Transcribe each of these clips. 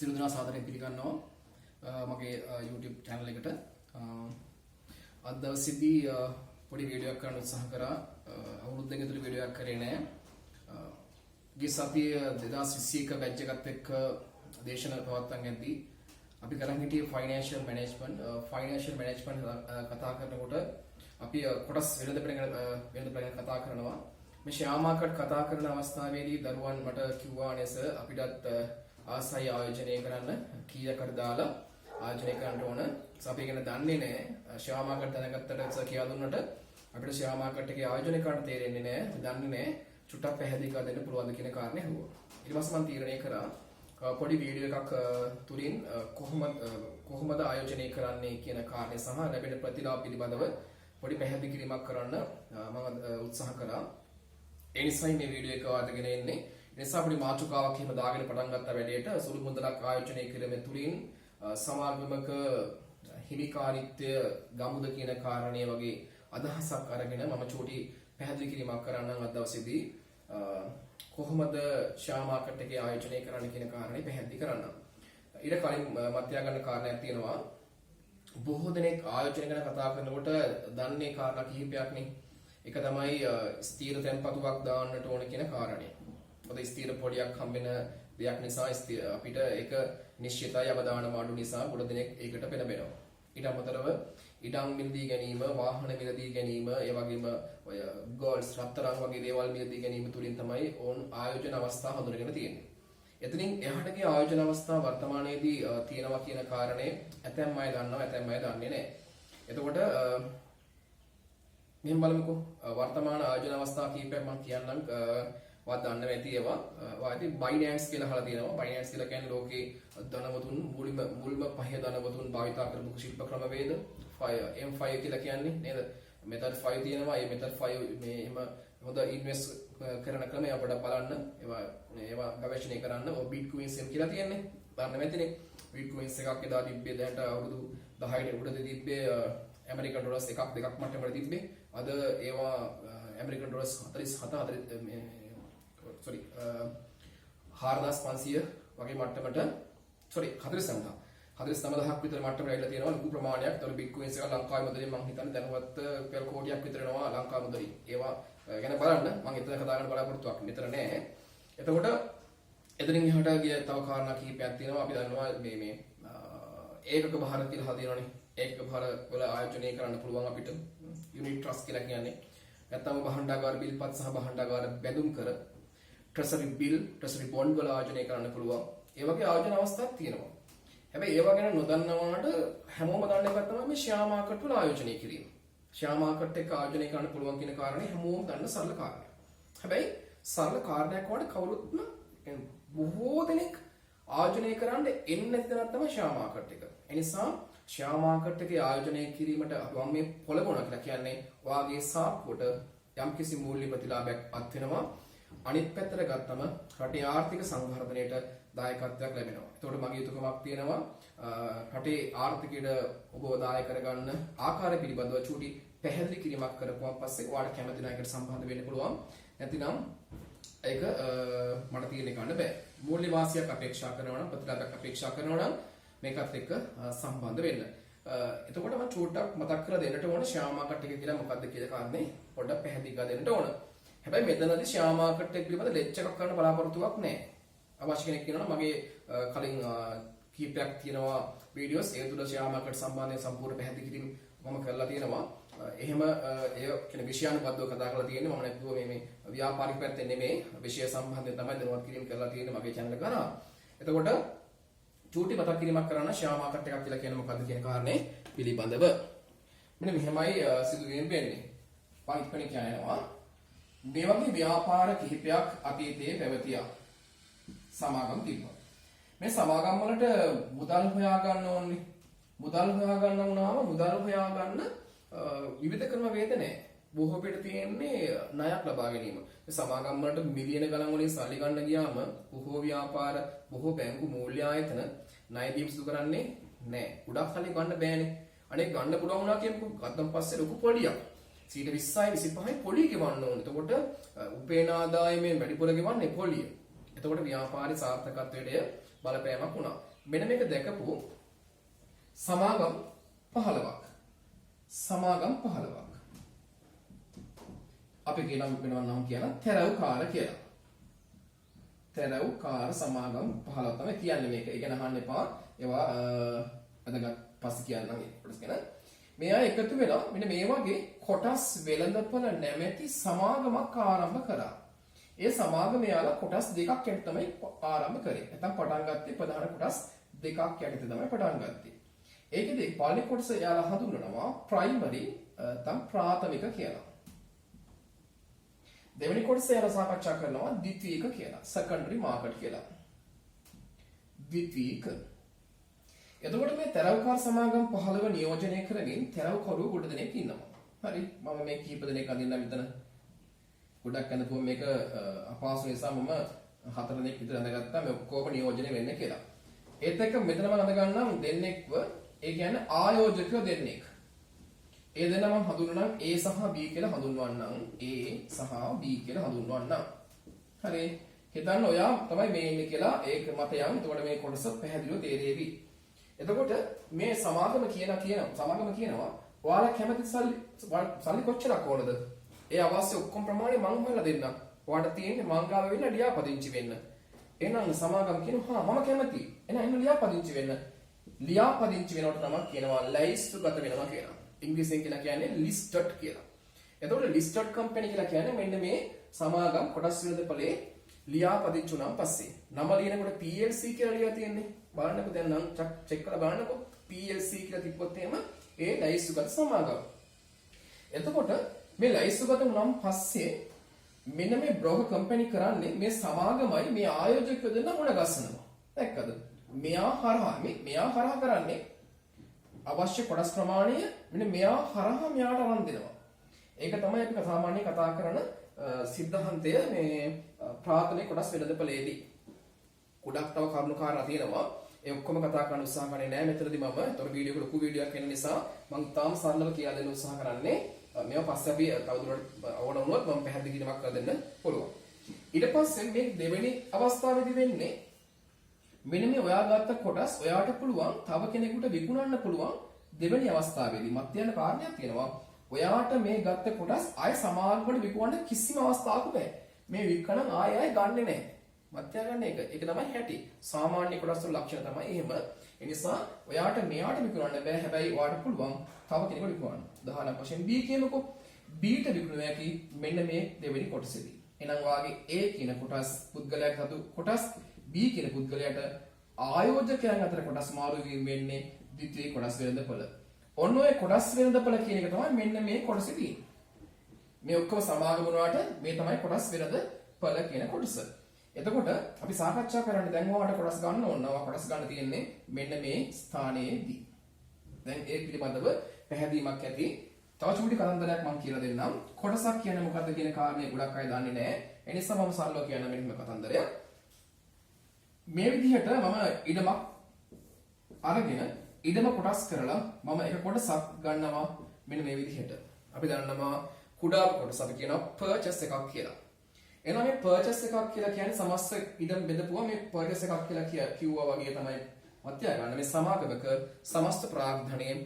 සියලු දෙනා සාදරයෙන් පිළිගන්නවා මගේ YouTube channel එකට. අද දවසේදී පොඩි වීඩියෝ එකක් කරන්න උත්සාහ කරා. අවුරුද්දක විතර වීඩියෝ එකක් කරේ නෑ. ගිය සතියේ 2021 බැච් එකත් එක්ක දේශන පවත්වන්න යද්දී අපි කරන් හිටියේ ෆයිනෑන්ෂල් මැනේජ්මන්ට් කතා කරනකොට අපි කොටස් වෙනද ප්‍රගෙන කතා කරනවා. මේ ෂෙයා මාකට් කතා කරන අවස්ථාවේදී දරුවන් මට කිව්වා නේස අපිටත් ආසයි ආයෝජනය කරන්න කීයකට දාලා ආයෝජනය කරන්න ඕන. අපි ඉගෙන දන්නේ නැහැ. ෂෙයා මාකට් දැනගත්තට කියලා දුන්නට අපිට ෂෙයා මාකට් එකේ ආයෝජනය කරන්න තේරෙන්නේ නැහැ. දන්නේ නැහැ. චුට්ටක් පැහැදිලි කරලා දෙන්න පුළුවන්ද කියන කාරණේ අහුවා. ඊට පස්සේ මම තීරණය කරා පොඩි වීඩියෝ එකක් තුලින් කොහොමද ආයෝජනය කරන්නේ කියන කාරණේ සහ ලැබෙන ප්‍රතිලාභ පිළිබඳව පොඩි පැහැදිලි කිරීමක් කරන්න මම උත්සාහ කරා. ඒ නිසා මේ වීඩියෝ එක වාදගෙන එන්නේ. ඒ නිසා අපිට මාතෘකාවක් එහෙම දාගෙන පටන් ගත්ත වැඩේට සුළු මුදලක් ආයෝජනය කිරීම තුලින් සමාගමක හිමිකාරීත්වය ගමුද කියන කාරණේ වගේ අදහසක් අරගෙන මම චූටි පැහැදිලි කිරීමක් කරන්නම් අද දවසේදී. කොහොමද ෂෙයා මාකට් එකේ ආයෝජනය කරන්න කියන කාරණේ පැහැදිලි කරන්නම්. ඊට කලින් මතයා ගන්න කාරණයක් තියෙනවා. බොහෝ දෙනෙක් ආයෝජනය ගැන කතා කරනකොට දන්නේ කාරණා කිහිපයක් නේ. එක තමයි ස්ථීර තැන්පතුවක් දාන්නට ඕන කියන කාරණේ. මොකද ස්ථීර පොඩියක් හම්බෙන දෙයක් නිසා අපිට ඒක නිශ්චිතයි අවදානම අඩු නිසා ගොඩ දෙනෙක් ඒකට පෙළඹෙනවා. ඊට අමතරව ඉඩම් මිලදී ගැනීම, වාහන මිලදී ගැනීම, ඒ වගේම ඔය ගෝල්ඩ්ස් රත්තරන් වගේ දේවල් මිලදී ගැනීම තුලින් තමයි ඕන් ආයෝජන අවස්ථා හඳුනගෙන තියෙන්නේ. එතනින් එහාට ගිය ආයෝජන අවස්ථා වර්තමානයේදී තියෙනවා කියන කාරණේ ඇතැම් අය දන්නවා, ඇතැම් අය දන්නේ නැහැ. එතකොට මෙහෙම බලමුකෝ වර්තමාන ආයෝජන අවස්ථා කීපයක් මම කියන්නම්. වා දන්න ඇති ඒවා. වාදී බයිනෑන්ස් කියලා අහලා තියෙනවා. බයිනෑන්ස් කියලා කියන්නේ ලෝකේ ධනවතුන් මුල්ම පහේ ධනවතුන් භාවිතා කරපු ශිල්ප ක්‍රමවේද. M5 කියලා කියන්නේ නේද? මෙතඩ් 5 තියෙනවා. මේ මෙතඩ් 5 මේ එහෙම හොඳ ඉන්වෙස්ට් කරන ක්‍රමය අපිට බලන්න. ඒවා ගවේෂණය කරන්න. ඔය බිට්කොයින්ස් කියලා තියෙන්නේ. බලන්න මෙතනේ බිට්කොයින්ස් එකක් එදා තිබ්බේ දැනට අවුරුදු 10කට උඩදී තිබ්බේ ඇමරිකන් ඩොලර්ස් එකක් දෙකක් මට්ටමට තිබ්බේ. අද ඒවා ඇමරිකන් ඩොලර්ස් 4500 වගේ මට්ටමට 49000ක් විතර මට්ටමට ඇවිල්ලා තියෙනවා. ලොකු ප්‍රමාණයක්. ඒතර බිට්කොයින්ස් එක ලංකාවේ මුදලින් මම හිතන්නේ දැනුවත් පෙර කෝටියක් විතර එනවා ලංකාවේ මුදලින්. ඒවා ගැන බලන්න මම එතන කතා කරන්න බලාපොරොත්තුවක් මෙතන නැහැ. එතකොට එතනින් එහාට ගිය තව කාරණා කිහිපයක් තියෙනවා. අපි දන්නවා මේ ඒකක භාර කියලා හදිනවනේ. ඒකක භාර වල ආයෝජනය කරන්න පුළුවන් අපිට යුනිට් ට්‍රස්ට් කියලා කියන්නේ. නැත්නම් භාණ්ඩාගාර බිල්පත් සහ භාණ්ඩාගාර බැඳුම් කර ට්‍රෙසරි බිල්, ට්‍රෙසරි බොන්ඩ් වල ආයෝජනය කරන්න පුළුවන්. ඒ වගේ ආයෝජන අවස්ථාවක් තියෙනවා. හැබැයි ඒවා ගැන නොදන්නවාට හැමෝම දන්න එකක් තමයි මේ ෂෙයා මාකට් වල ආයෝජනය කිරීම. ෂෙයා මාකට් එක ආයෝජනය කරන්න පුළුවන් කියන කාරණේ හැමෝම දන්න සරල කාරණයක්. හැබැයි සරල කාරණයක් වුණාට කවුරුත්ම බොහෝ දෙනෙක් ආයෝජනය කරන්න එන්නේ නැති තැනක් තමයි ෂෙයා මාකට් එක. ඒ නිසා ෂෙයා මාකට් එකේ ආයෝජනය කිරීමට මම මේ පොළඹවනවා කියලා කියන්නේ ඔයාගේ සාක්කුවට යම්කිසි මූල්‍ය ප්‍රතිලාභයක් අත් වෙනවා. අනිත් පැත්තට ගත්තම රටේ ආර්ථික සංවර්ධනයට දායකත්වයක් ලැබෙනවා. ඒතකොට මගේ යුතුයකමක් තියෙනවා රටේ ආර්ථිකයට ඔබව දායක කරගන්න ආකාරය පිළිබඳව චූටි පැහැදිලි කිරීමක් කරපුවාන් පස්සේ ඔයාලට කැමති නායකට සම්බන්ධ වෙන්න පුළුවන්. නැතිනම් ඒක මට තීරණය කරන්න බෑ. මූල්‍ය වාසියක් අපේක්ෂා කරනවා නම් ප්‍රතිලාභයක් අපේක්ෂා කරනවා නම් මේකත් එක්ක සම්බන්ධ වෙන්න. එතකොට මම චූට්ටක් මතක් කරලා දෙන්නට ඕන ෂෙයා මාකට් එක කියලා මොකක්ද කියලා කාරණේ පොඩ්ඩක් පැහැදිලි කරලා දෙන්නට ඕන. හැබැයි මෙතනදී ෂෙයා මාකට් එක පිළිබඳ ලෙක්චර් එකක් කරන්න බලාපොරොත්තුවක් නැහැ. අවශ්‍ය කෙනෙක් කියනවා මගේ කලින් කීපයක් තියෙනවා වීඩියෝස් ඒ තුල ෂෙයා මාකට් සම්බන්ධයෙන් සම්පූර්ණ පැහැදිලි කිරීම මම කරලා තියෙනවා. එහෙම ඒ කියන විෂයානුබද්ධව කතා කරලා තියෙන්නේ මම නැතුව මේ ව්‍යාපාරික පැත්තෙන් නෙමෙයි විෂය සම්බන්ධයෙන් තමයි දැනුවත් කිරීම කරලා තියෙන්නේ මගේ channel එක කරා. එතකොට චූටි මතක් කිරීමක් කරන්න ෂෙයා මාකට් එකක් කියලා කියන්නේ මොකද්ද කියන කාරණේ පිළිබඳව. මෙන්න මෙහෙමයි සිදුවීම් වෙන්නේ. පරිපණි කියනවා මේ වගේ ව්‍යාපාර කිහිපයක් අතීතයේ පැවතියා. සමාගම් තිබ්බා. මේ සමාගම් වලට මුදල් හොයා ගන්න ඕනේ. මුදල් හොයා ගන්න වුණාම මුදල් හොයා ගන්න විවිධ ක්‍රම වේද නැහැ. බොහෝ පිට තියෙන්නේ ණයක් ලබා ගැනීම. මේ සමාගම් වලට මිලියන ගණන් වලින් සල්ලි ගන්න ගියාම බොහෝ ව්‍යාපාර බොහෝ බැංකු මූල්‍ය ආයතන ණය දීම් සිදු කරන්නේ නැහැ. ගොඩක් සල්ලි ගන්න බෑනේ. අනේ ගන්න පුළුවන් වුණා කියමුකෝ. ගත්තන් පස්සේ ලොකු පොලියක් 20යි 25යි පොලිය ගෙවන්න ඕනේ. එතකොට උපේන ආදායමෙන් වැඩිපුර ගෙවන්නේ පොලිය. එතකොට ව්‍යාපාරي සාර්ථකත්වයට බලපෑමක් වුණා. මෙන්න මේක දැකපු සමාගම් 15ක්. සමාගම් 15ක්. අපි කියනවා වෙනම නම් කියන තෙරව්කාර කියලා. තෙරව්කාර සමාගම් 15 තමයි කියන්නේ මේක. ඒක අහන්න එපා. ඒවා අදගත් පස්සේ කියන්නම් ඒක කොටස් ගැන. මේ අය එකතු වෙලා මෙන්න මේ වගේ කොටස් වෙළඳපොළ නැමැති සමාගමක් ආරම්භ කරා. ඒ සමාගම යාලා කොටස් දෙකක් යටතේ තමයි ආරම්භ කරේ. නැත්නම් පටන් ගත්තේ ප්‍රධාන කොටස් දෙකක් යටතේ තමයි පටන් ගත්තේ. ඒකෙදි පළවෙනි කොටස යාලා හඳුන්වනවා ප්‍රයිමරි නැත්නම් ප්‍රාථමික කියලා. දෙවෙනි කොටස යාලා සාකච්ඡා කරනවා ද්විතීයික කියලා. සෙකන්ඩරි මාකට් කියලා. ද්විතීයික. එතකොට මේ තෙරව්කාර සමාගම් 15 නියෝජනය කරමින් තෙරව්කරුවෝ ගොඩ දෙනෙක් ඉන්නවා. හරි. මම මේ කීප දෙනෙක් අඳින්න මෙතන ගොඩක් අඳපුවා මේක අපහසු නිසා මම 4 දෙනෙක් විතර අඳගත්තා මේ ඔක්කොම නියෝජනය වෙන්නේ කියලා. ඒත් එක්ක මෙතන මම අඳ ගන්නම් දෙන්නෙක්ව ඒ කියන්නේ ආයෝජකයෝ දෙන්නෙක්. ඒ දෙන්න මම හඳුන්වනම් A සහ B කියලා හඳුන්වන්නම්. A සහ B කියලා හඳුන්වන්නම්. හරි. හිතන්න ඔයා තමයි මේ ඉන්නේ කියලා ඒක මත යන්. එතකොට මේ කොටස පැහැදිලිව තේරෙවි. එතකොට මේ සමාගම කියනවා ඔයාලා කැමති සල්ලි කොච්චරක් ඕනද? ඒ අවශ්‍ය ඔක්කොම ප්‍රමාණය මම හොයලා දෙන්නම්. ඔයාලට තියෙන්නේ මං ගාව වෙන්න ලියාපදිංචි වෙන්න. එහෙනම් සමාගම කියනවා මම කැමති. එහෙනම් ලියාපදිංචි වෙන්න. ලියාපදිංචි වෙනකොට තමයි කියනවා ලැයිස්තුගත වෙනවා කියලා. ඉංග්‍රීසියෙන් කියලා කියන්නේ listed කියලා. එතකොට listed company කියලා කියන්නේ මෙන්න මේ සමාගම් කොටස් වෙළඳපොලේ ලියාපදිංචි වුණාන් පස්සේ නම ලියනකොට PLC කියලා ලියලා තියෙන්නේ. බලන්නකෝ දැන් නම් චෙක් කරලා බලන්නකෝ PLC කියලා තිබ්බොත් එහෙම ඒ ලැයිස්තුගත සමාගම. එතකොට මේ ලැයිස්තුගත වුණාන් පස්සේ මෙන්න මේ බ්‍රෝකර් කම්පැනි කරන්නේ මේ සමාගමයි මේ ආයෝජකයෝ දෙන්න මුණ ගස්සනවා. දැක්කද? මෙයා හරහා කරන්නේ අවශ්‍ය කොටස් ප්‍රමාණය මෙන්න මෙයා හරහා මෙයාට අරන් දෙනවා. ඒක තමයි අපි සාමාන්‍යයෙන් කතා කරන සිද්ධාන්තය මේ ප්‍රාථමික කොටස් වෙළඳපොලේදී. ගොඩක් තව කරුණු කාරණා තියෙනවා. ඒ ඔක්කොම කතා කරන්න උත්සාහ කරන්නේ නැහැ මෙතනදී මම. ඒතර වීඩියෝ එක ලොකු වීඩියෝයක් වෙන නිසා මම තාම සරලව කියලා දෙන්න උත්සාහ කරන්නේ. මේවා පස්සේ අපි තවදුරටත් ඕන වුණොත් මම පැහැදිලි කිරීමක් කරලා දෙන්න පුළුවන්. ඊට පස්සේ මේ දෙවෙනි අවස්ථාවේදී වෙන්නේ මෙන්න මේ ඔයා ගත්ත කොටස් ඔයාට පුළුවන් තව කෙනෙකුට විකුණන්න පුළුවන් දෙවෙනි අවස්ථාවේදී. මත් යන කාරණයක් තියෙනවා. ඔයාට මේ ගත්ත කොටස් ආය සමාගමකට විකුණන්න කිසිම අවස්ථාවක බෑ. මේ විකණන් ආය ගන්නෙ නැහැ. මත් ගන්න එක. ඒක තමයි හැටි. සාමාන්‍ය කොටස් වල ලක්ෂණ තමයි එහෙම. ඒ නිසා ඔයාට මෙයාට විකුණන්න බෑ. හැබැයි ඔයාට පුළුවන් තව කෙනෙකුට විකුණන්න. උදාහරණයක් වශයෙන් B කියමුකෝ. B ට විකුණුව හැකි මෙන්න මේ දෙවෙනි කොටසේදී. එහෙනම් වාගේ A කියන කොටස් පුද්ගලයාට හතු කොටස් B කියන පුද්ගලයාට ආයෝජකයන් අතර කොටස් මාරු වීම වෙන්නේ ද්විතීයික කොටස් වෙළඳපොළ. ඔන්න ඔය කොටස් වෙළඳපොළ කියන එක තමයි මෙන්න මේ කොටසේ තියෙන්නේ. මේ ඔක්කොම සමාගම වුණාට මේ තමයි කොටස් වෙළඳපොළ කියන කොටස. එතකොට අපි සාකච්ඡා කරන්න දැන් ඔයාලට කොටස් ගන්න ඕන. ඔයා කොටස් ගන්න තියෙන්නේ මෙන්න මේ ස්ථානයේදී. දැන් ඒ පිළිබඳව පැහැදීමක් ඇති. තව චූටි කතන්දරයක් මම කියලා දෙන්නම්. කොටසක් කියන්නේ මොකද්ද කියන කාරණේ ගොඩක් අය දන්නේ නැහැ. ඒ නිසා මම සරලව කියන්න මෙන්න මේ කතන්දරයක්. මේ විදිහට මම ඉඩමක් අරගෙන ඉඩම කොටස් කරලා මම එක කොටසක් ගන්නවා මෙන්න මේ විදිහට. අපි දන්නවා කුඩා කොටස අපි කියනවා purchase එකක් කියලා. එහෙනම් මේ purchase එකක් කියලා කියන්නේ සමස්ත ඉඩම් බෙදපුවා මේ purchase එකක් කියලා කිව්වා වගේ තමයි මතය ගන්න. මේ සමාගමක සමස්ත ප්‍රාග්ධනයේ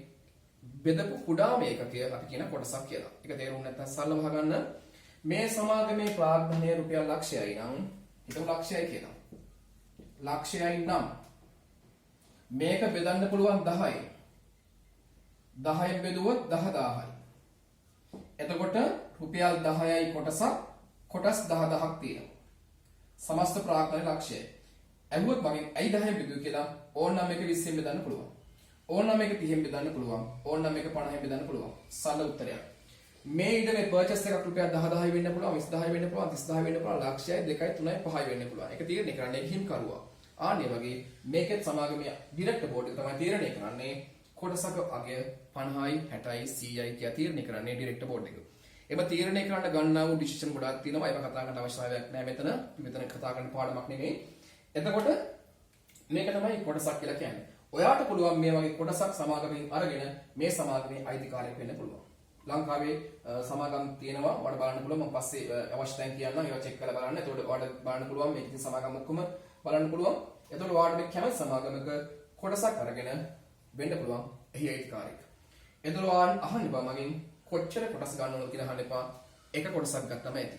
බෙදපු කුඩාම ඒකකය අපි කියන කොටසක් කියලා. ඒක තේරුම් නැත්නම් සරලව අහගන්න. මේ සමාගමේ ප්‍රාග්ධනය රුපියල් ලක්ෂයයි නම් හිතමු ලක්ෂයයි කියලා. ලක්ෂයයි නම් මේක බෙදන්න පුළුවන් 10යි. 10න් බෙදුවොත් 10000යි. එතකොට රුපියල් 10යි කොටසක් කොටස් 10000ක් තියෙනවා. සමස්ත ප්‍රාග්ධනය ලක්ෂයයි. ඇහුවොත් මගෙන් ඇයි 10න් බෙදුවේ කියලා ඕනනම් මේක 20න් බෙදන්න පුළුවන්. ඕනනම් මේක 30න් බෙදන්න පුළුවන්. ඕනනම් මේක 50න් බෙදන්න පුළුවන්. සරල උත්තරයක්. මේ ඉඩමේ පර්චේස් එකක් රුපියල් 10000යි වෙන්න පුළුවන්, 20000යි වෙන්න පුළුවන්, 30000යි වෙන්න පුළුවන්, ලක්ෂයයි 2යි 3යි 5යි වෙන්න පුළුවන්. ඒක තීරණය කරන්නේ හිමිකරුවා. ආන්නේ වගේ මේකෙත් සමාගමේ ඩිරෙක්ටර් බෝඩ් එක තමයි තීරණය කරන්නේ කොටසක අගය 50යි 60යි 100යි කියලා තීරණය කරන්නේ ඩිරෙක්ටර් බෝඩ් එක. එම තීරණය කරන්න ගන්නා වූ ඩිසිෂන් ගොඩාක් තියෙනවා. ඒක කතා කරන්න අවශ්‍යතාවයක් නැහැ මෙතන. මෙතන කතා කරන්න පාඩමක් නෙමෙයි. එතකොට මේක තමයි කොටසක් කියලා කියන්නේ. ඔයාට පුළුවන් මේ වගේ කොටසක් සමාගමෙන් අරගෙන මේ සමාගමේ අයිතිකාරයෙක් වෙන්න පුළුවන්. ලංකාවේ සමාගම් තියෙනවා. ඔයාලට බලන්න පුළුවන්. මම පස්සේ අවශ්‍ය තැන් කියන්නම්. ඒවා චෙක් කරලා බලන්න. එතකොට ඔයාලට බලන්න පුළුවන් මේක ඉතින් සමාගම් ඔක්කොම බලන්න පුළුවන්. එතකොට ඔයාලට මේ කැමති සමාගමක කොටසක් අරගෙන වෙන්න පුළුවන් එහි අයිතිකාරයෙක්. එතකොට ඔයාලන් අහන්න එපා මගෙන් කොච්චර කොටස් ගන්න ඕනද කියලා අහන්න එපා. එක කොටසක් ගත්තම ඇති.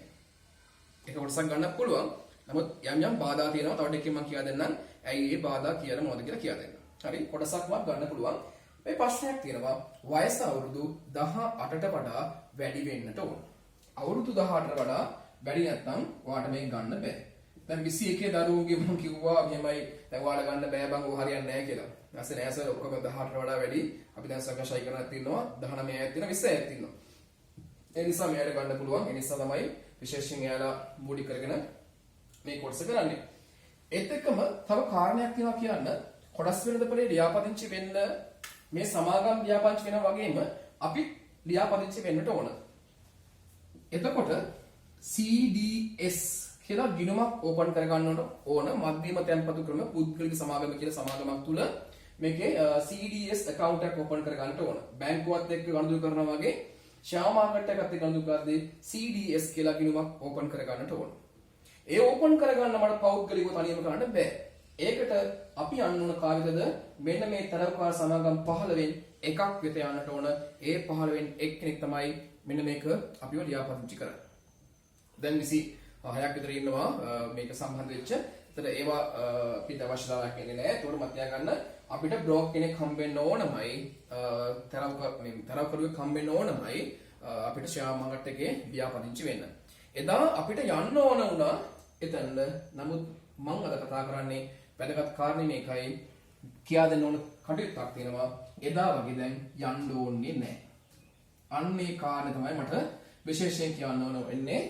එක කොටසක් ගන්නත් පුළුවන්. නමුත් යම් බාධා තියෙනවා. තව ටිකකින් මම කියා දෙන්නම්. ඇයි මේ බාධා කියලා මොනවද කියලා කියා දෙන්න. හරි කොටසක්වත් ගන්න පුළුවන්. මේ ප්‍රශ්නයක් තියෙනවා. වයස අවුරුදු 18ට වඩා වැඩි වෙන්නට ඕන. අවුරුදු 18ට වඩා වැඩි නැත්නම් ඔයාලට මේක ගන්න බෑ. දැන් 21 දරුවෝගේ මම කිව්වා මෙහෙමයි දැන් ඔයාලා ගන්න බෑ බං ඔය හරියන්නේ නැහැ කියලා. ඊපස්සේ නෑ සර් ඔක්කොම 18ට වඩා වැඩි. අපි දැන් සංකල්පයි කරනක් තියෙනවා 19ක් තියෙනවා 20ක් තියෙනවා. ඒ නිසා මෙයාට ගන්න පුළුවන්. ඒ නිසා තමයි විශේෂයෙන් එයාලා මූලික කරගෙන මේ කොටස කරන්නේ. ඒත් එක්කම තව කාරණයක් තියෙනවා කියන්න කොටස් වෙනදපලේ ලියාපදිංචි වෙන්න මේ සමාගම් ලියාපදිංචි වෙනවා වගේම අපි ලියාපදිංචි වෙන්නට ඕන. එතකොට CDS කියලා ගිණුමක් ඕපන් කරගන්නට ඕන මධ්‍යම තැන්පතු ක්‍රම පුද්ගලික සමාගම කියලා සමාගමක් තුල මේකේ CDS account එකක් ඕපන් කරගන්නට ඕන. බැංකුවත් එක්ක ගනුදෙනු කරනවා වගේ ෂෙයා මාකට් එකත් එක්ක ගනුදෙනු කරද්දී CDS කියලා ගිණුමක් ඕපන් කරගන්නට ඕන. ඒ ඕපන් කරගන්න මට පෞද්ගලිකව තනියම කරන්න බෑ. ඒකට අපි යන්න ඕන කාගෙද මෙන්න මේ තරවකාර සමාගම් 15න් එකක් වෙත යන්නට ඕන. ඒ 15න් එක්කෙනෙක් තමයි මෙන්න මේක අපිව ලියාපදිංචි කරන්නේ. දැන් 26ක් විතර ඉන්නවා මේක සම්බන්ධ වෙච්ච. ඒතර ඒවා අපිට අවශ්‍යතාවයක් ඉන්නේ නැහැ. ඒකට මතක ගන්න අපිට බ්‍රෝක් කෙනෙක් හම්බෙන්න ඕනමයි තරවකරුවෙක් හම්බෙන්න ඕනමයි අපිට ෂෙයා මාකට් එකේ ලියාපදිංචි වෙන්න. එදා අපිට යන්න ඕන වුණා එතනද. නමුත් මම අද කතා කරන්නේ වැදගත් කාරණේ මේකයි. කියා දෙන්න ඕන කටයුත්තක් තියෙනවා. එදා වගේ දැන් යන්න ඕනේ නැහැ. අන්නේ කාරණේ තමයි මට විශේෂයෙන් කියන්න ඕන වෙන්නේ.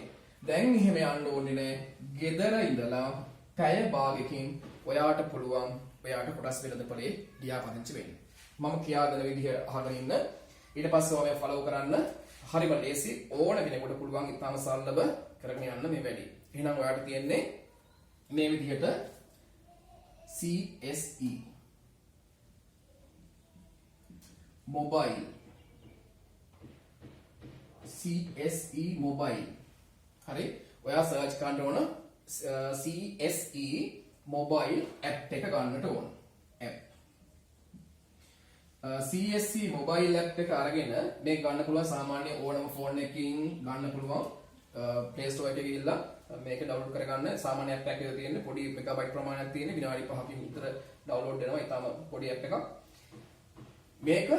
දැන් එහෙම යන්න ඕනේ නැහැ. ගෙදර ඉඳලා පැය භාගයකින් ඔයාට පුළුවන් ඔයාට කොටස් වෙළඳපොලේ ලියාපදිංචි වෙන්න. මම කියා දෙන විදිහ අහගෙන ඉන්න. ඊට පස්සේ ඔයා ෆලෝ කරන්න. හරිම ලේසි. ඕන කෙනෙකුට පුළුවන් ඉතාම සරලව කරගෙන යන්න මේ වැඩි. එහෙනම් ඔයාට තියෙන්නේ මේ විදිහට CSE mobile CSE mobile හරි ඔයා සර්ච් කරන්න ඕන CSE mobile app එක ගන්නට ඕන app CSE mobile app එක අරගෙන මේක ගන්න පුළුවන් සාමාන්‍ය ඕනම ෆෝන් එකකින් ගන්න පුළුවන් Play Store එකේ ගිහිල්ලා මේක ඩවුන්ලෝඩ් කරගන්න. සාමාන්‍ය app එකක තියෙන පොඩි මෙගාබයිට් ප්‍රමාණයක් තියෙන විනාඩි 5කින් විතර ඩවුන්ලෝඩ් වෙනවා. ඊටම පොඩි app එකක්. මේක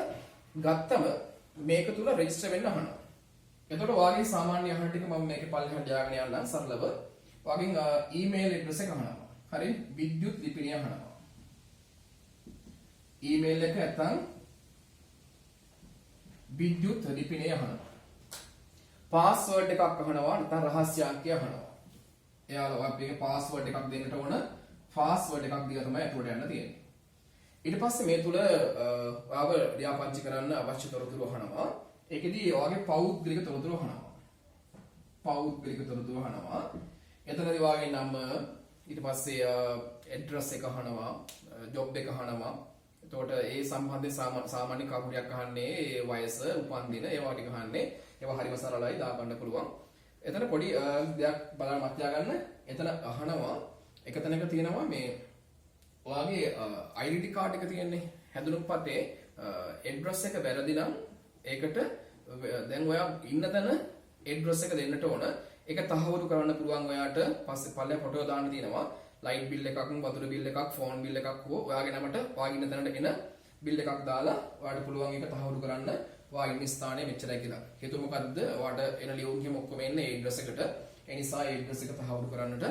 ගත්තම මේක තුල රෙජිස්ටර් වෙන්න අහනවා. එතකොට වාගේ සාමාන්‍ය අහන ටික මම මේකේ පල්ලෙහාට දාගෙන යන්නම් සරලව. වාගෙන් ඊමේල් ඇඩ්‍රස් එක අහනවා. හරි විද්‍යුත් ලිපිණිය අහනවා. ඊමේල් එක නැත්නම් විද්‍යුත් ලිපිණිය අහනවා. පාස්වර්ඩ් එකක් අහනවා නැත්නම් රහස්‍ය අංකය අහනවා. එයාලා අපේ පාස්වර්ඩ් එකක් දෙන්නට ඕන. පාස්වර්ඩ් එකක් දීලා තමයි අපිට යන්න තියෙන්නේ. ඊට පස්සේ මේ තුල ඔයාව ලියාපදිංචි කරන්න අවශ්‍ය තොරතුරු අහනවා. ඒකෙදී ඔයාගේ පෞද්ගලික තොරතුරු අහනවා. පෞද්ගලික තොරතුරු අහනවා. එතනදී ඔයාගේ නම ඊට පස්සේ ඇඩ්‍රස් එක අහනවා, ජොබ් එක අහනවා. එතකොට ඒ සම්බන්ධයෙන් සාමාන්‍ය කවුරුයක් අහන්නේ, ඒ වයස, උපන්දින ඒවා ටික අහන්නේ. ඒවා හරිම සරලයි දා ගන්න පුළුවන්. එතන පොඩි දෙයක් බලන්න මතක ගන්න. එතන අහනවා එක තැනක තියෙනවා මේ ඔයාගේ ID කාඩ් එක තියෙන්නේ. හැඳුනුම්පතේ ඇඩ්‍රස් එක වැරදි නම් ඒකට දැන් ඔයා ඉන්න තැන ඇඩ්‍රස් එක දෙන්නට ඕන. ඒක තහවුරු කරන්න පුළුවන් ඔයාට. පස්සේ පල්ලෙය ෆොටෝ දාන්න තියෙනවා. ලයිට් බිල් එකක්, වතුර බිල් එකක්, ෆෝන් බිල් එකක් හෝ ඔයාගේ නමට ඔයාගේ ඉන්න තැනට එන බිල් එකක් දාලා ඔයාට පුළුවන් ඒක තහවුරු කරන්න. ඔයා ඉන්න ස්ථානයේ මෙච්චරයි කියලා. හේතුව මොකද්ද? ඔයාට එන ලියුම් හිම ඔක්කොම එන්නේ ඒ ඇඩ්‍රස් එකට. ඒ නිසා ඒ ඇඩ්‍රස් එක තහවුරු කරන්නට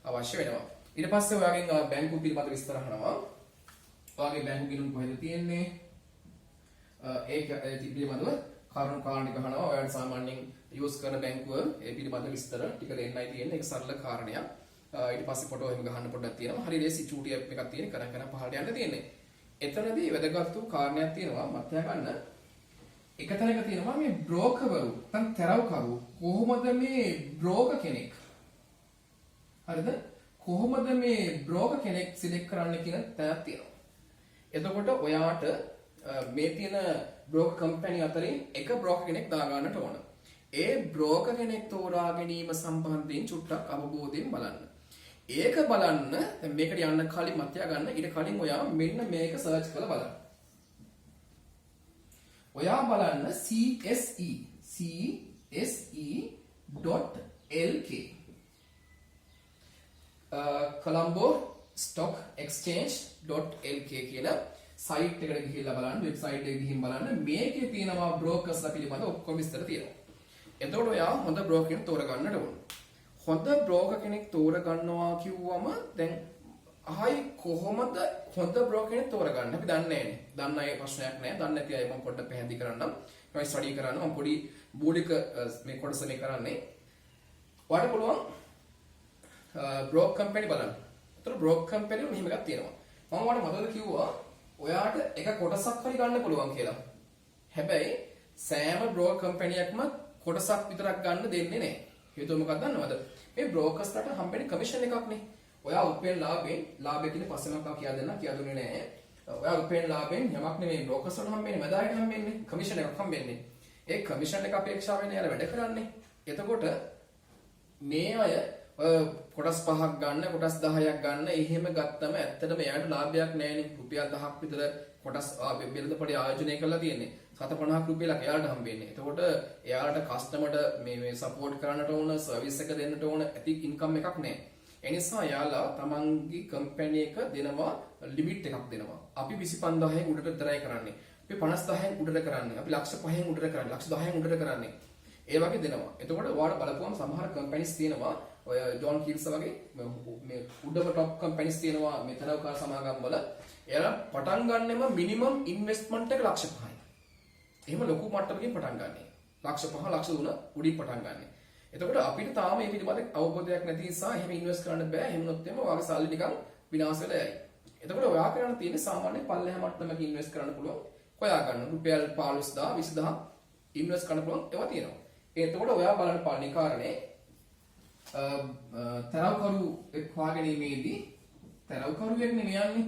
අවශ්‍ය වෙනවා. ඊට පස්සේ ඔයාගෙන් බැංකුව පිළිබඳ විස්තර අහනවා. ඔයාගේ බැංකු ගිණුම කොහෙද තියෙන්නේ? ඒක පිළිබඳව කරුණු කාරණා ටික අහනවා. ඔයාලා සාමාන්‍යයෙන් යූස් කරන බැංකුව ඒ පිළිබඳ විස්තර ටික දෙන්නයි තියෙන්නේ. ඒක සරල කාරණයක්. ඊට පස්සේ ෆොටෝ එහෙම ගහන්න පොඩ්ඩක් තියෙනවා. හරි ලේසි චූටි ඇප් එකක් තියෙන කරන් පහළට යන්න තියෙන්නේ. එතනදී වැදගත් වූ කාරණයක් තියෙනවා මතක ගන්න. එක තැනක තියෙනවා මේ බ්‍රෝකර්වරු නැත්නම් තරවකරු කොහොමද මේ බ්‍රෝකර් කෙනෙක් හරිද කොහොමද මේ බ්‍රෝකර් කෙනෙක් සිලෙක්ට් කරන්න කියන තැනක් තියෙනවා. එතකොට ඔයාට මේ තියෙන බ්‍රෝකර් කම්පැනි අතරින් එක බ්‍රෝකර් කෙනෙක් දා ගන්නට ඕන. ඒ බ්‍රෝකර් කෙනෙක් තෝරා ගැනීම සම්බන්ධයෙන් චුට්ටක් අවබෝධයෙන් බලන්න. ඒක බලන්න දැන් මේකට යන්න කලින් මතය ගන්න ඊට කලින් ඔයා මෙන්න මේක සර්ච් කරලා බලන්න. ඔයා බලන්න cse.lk Colombo Stock Exchange.lk කියන සයිට් එකට ගිහිල්ලා බලන්න වෙබ්සයිට් එකට ගිහින් බලන්න මේකේ තියෙනවා බ්‍රෝකර්ස්ලා පිළිබඳ ඔක්කොම විස්තර තියෙනවා. එතකොට ඔයා හොඳ බ්‍රෝකර් කෙනෙක් තෝරගන්නට ඕන. හොඳ බ්‍රෝකර් කෙනෙක් තෝරගන්නවා කිව්වම දැන් ආයි කොහොමද හොඳ බ්‍රෝකර් කෙනෙක් තෝරගන්නේ? අපි දන්නේ නැහැනේ. දන්න අය ප්‍රශ්නයක් නැහැ. දන්නේ නැති අය මම පොඩ්ඩක් පැහැදිලි කරන්නම්. මම ස්ටඩි කරන්න මම පොඩි මූලික මේ කොටස මේ කරන්නේ. ඔයාලට පුළුවන් බ්‍රෝක් කම්පැනි බලන්න. ඒතර බ්‍රෝක් කම්පැනි වල මෙහෙම එකක් තියෙනවා. මම ඔයාලට මතකද කිව්වා ඔයාට එක කොටසක් හරි ගන්න පුළුවන් කියලා. හැබැයි සෑම බ්‍රෝක් කම්පැනියක්ම කොටසක් විතරක් ගන්න දෙන්නේ නැහැ. හේතුව මොකක්ද දන්නවද? මේ බ්‍රෝකර්ස්ලාට හම්බෙන්නේ කමිෂන් එකක් නේ. ඔයා උපයන ලාභය කියන පස්සේ මම කියා දෙන්න කියා දුන්නේ නැහැ. ඔයා උපයන ලාභයෙන් යමක් නෙමෙයි බ්‍රෝකර්ස් වලට හම්බෙන්නේ මදායට හම්බෙන්නේ කමිෂන් එකක් හම්බෙන්නේ. ඒ කමිෂන් එක අපේක්ෂාවෙන් යාලා වැඩ කරන්නේ. එතකොට මේ අය කොටස් 5ක් ගන්න කොටස් 10ක් ගන්න එහෙම ගත්තම ඇත්තටම එයාට ලාභයක් නැහැනේ. රුපියල් 10ක් විතර කොටස් බෙල්ලපොඩි ආයෝජනය කරලා තියෙන්නේ. 750ක් රුපියලක් එයාලට හම්බෙන්නේ. එතකොට එයාලට කස්ටමර්ට මේ සපෝට් කරන්නට ඕන සර්විස් එක දෙන්නට ඕන ඇති ඉන්කම් එකක් නැහැ. ඒ නිසා යාලා තමන්ගේ කම්පැනි එක දෙනවා ලිමිට් එකක් දෙනවා. අපි 25000න් උඩට විතරයි කරන්නේ. අපි 50000න් උඩට කරන්නේ. අපි ලක්ෂ 5න් උඩට කරන්නේ. ලක්ෂ 10න් උඩට කරන්නේ. ඒ වගේ දෙනවා. එතකොට ඔයාලා බලපුවම සමහර කම්පැනිස් තියෙනවා ඔය ජොන් කීල්ස් වගේ මේ උඩම টপ කම්පැනිස් තියෙනවා මේ තරවකාර සමාගම් වල. එයාලා පටන් ගන්නෙම මිනිමම් ඉන්වෙස්ට්මන්ට් එක ලක්ෂ 5යි. එහෙම ලොකු මට්ටමකින් පටන් ගන්නෙ. ලක්ෂ 5 ලක්ෂ 3 උඩින් පටන් ගන්නෙ. එතකොට අපිට තාම මේ පිළිබඳ අවබෝධයක් නැති නිසා එහෙම ඉන්වෙස්ට් කරන්න බෑ. එහෙම නොත් එම ඔයාගේ සල්ලි නිකන් විනාශ වෙලා යයි. එතකොට ඔයා කරන්න තියෙන්නේ සාමාන්‍ය පල්ලෙහා මට්ටමක ඉන්වෙස්ට් කරන්න පුළුවන්. හොයා ගන්න රුපියල් 15000 20000 ඉන්වෙස්ට් කරන්න පුළුවන් ඒවා තියෙනවා. එතකොට ඔයා බලන්න පාලනී කාරණේ තරවකරු එක් හොයාගැනීමේදී තරවකරුවෙක් නෙමෙයි යන්නේ.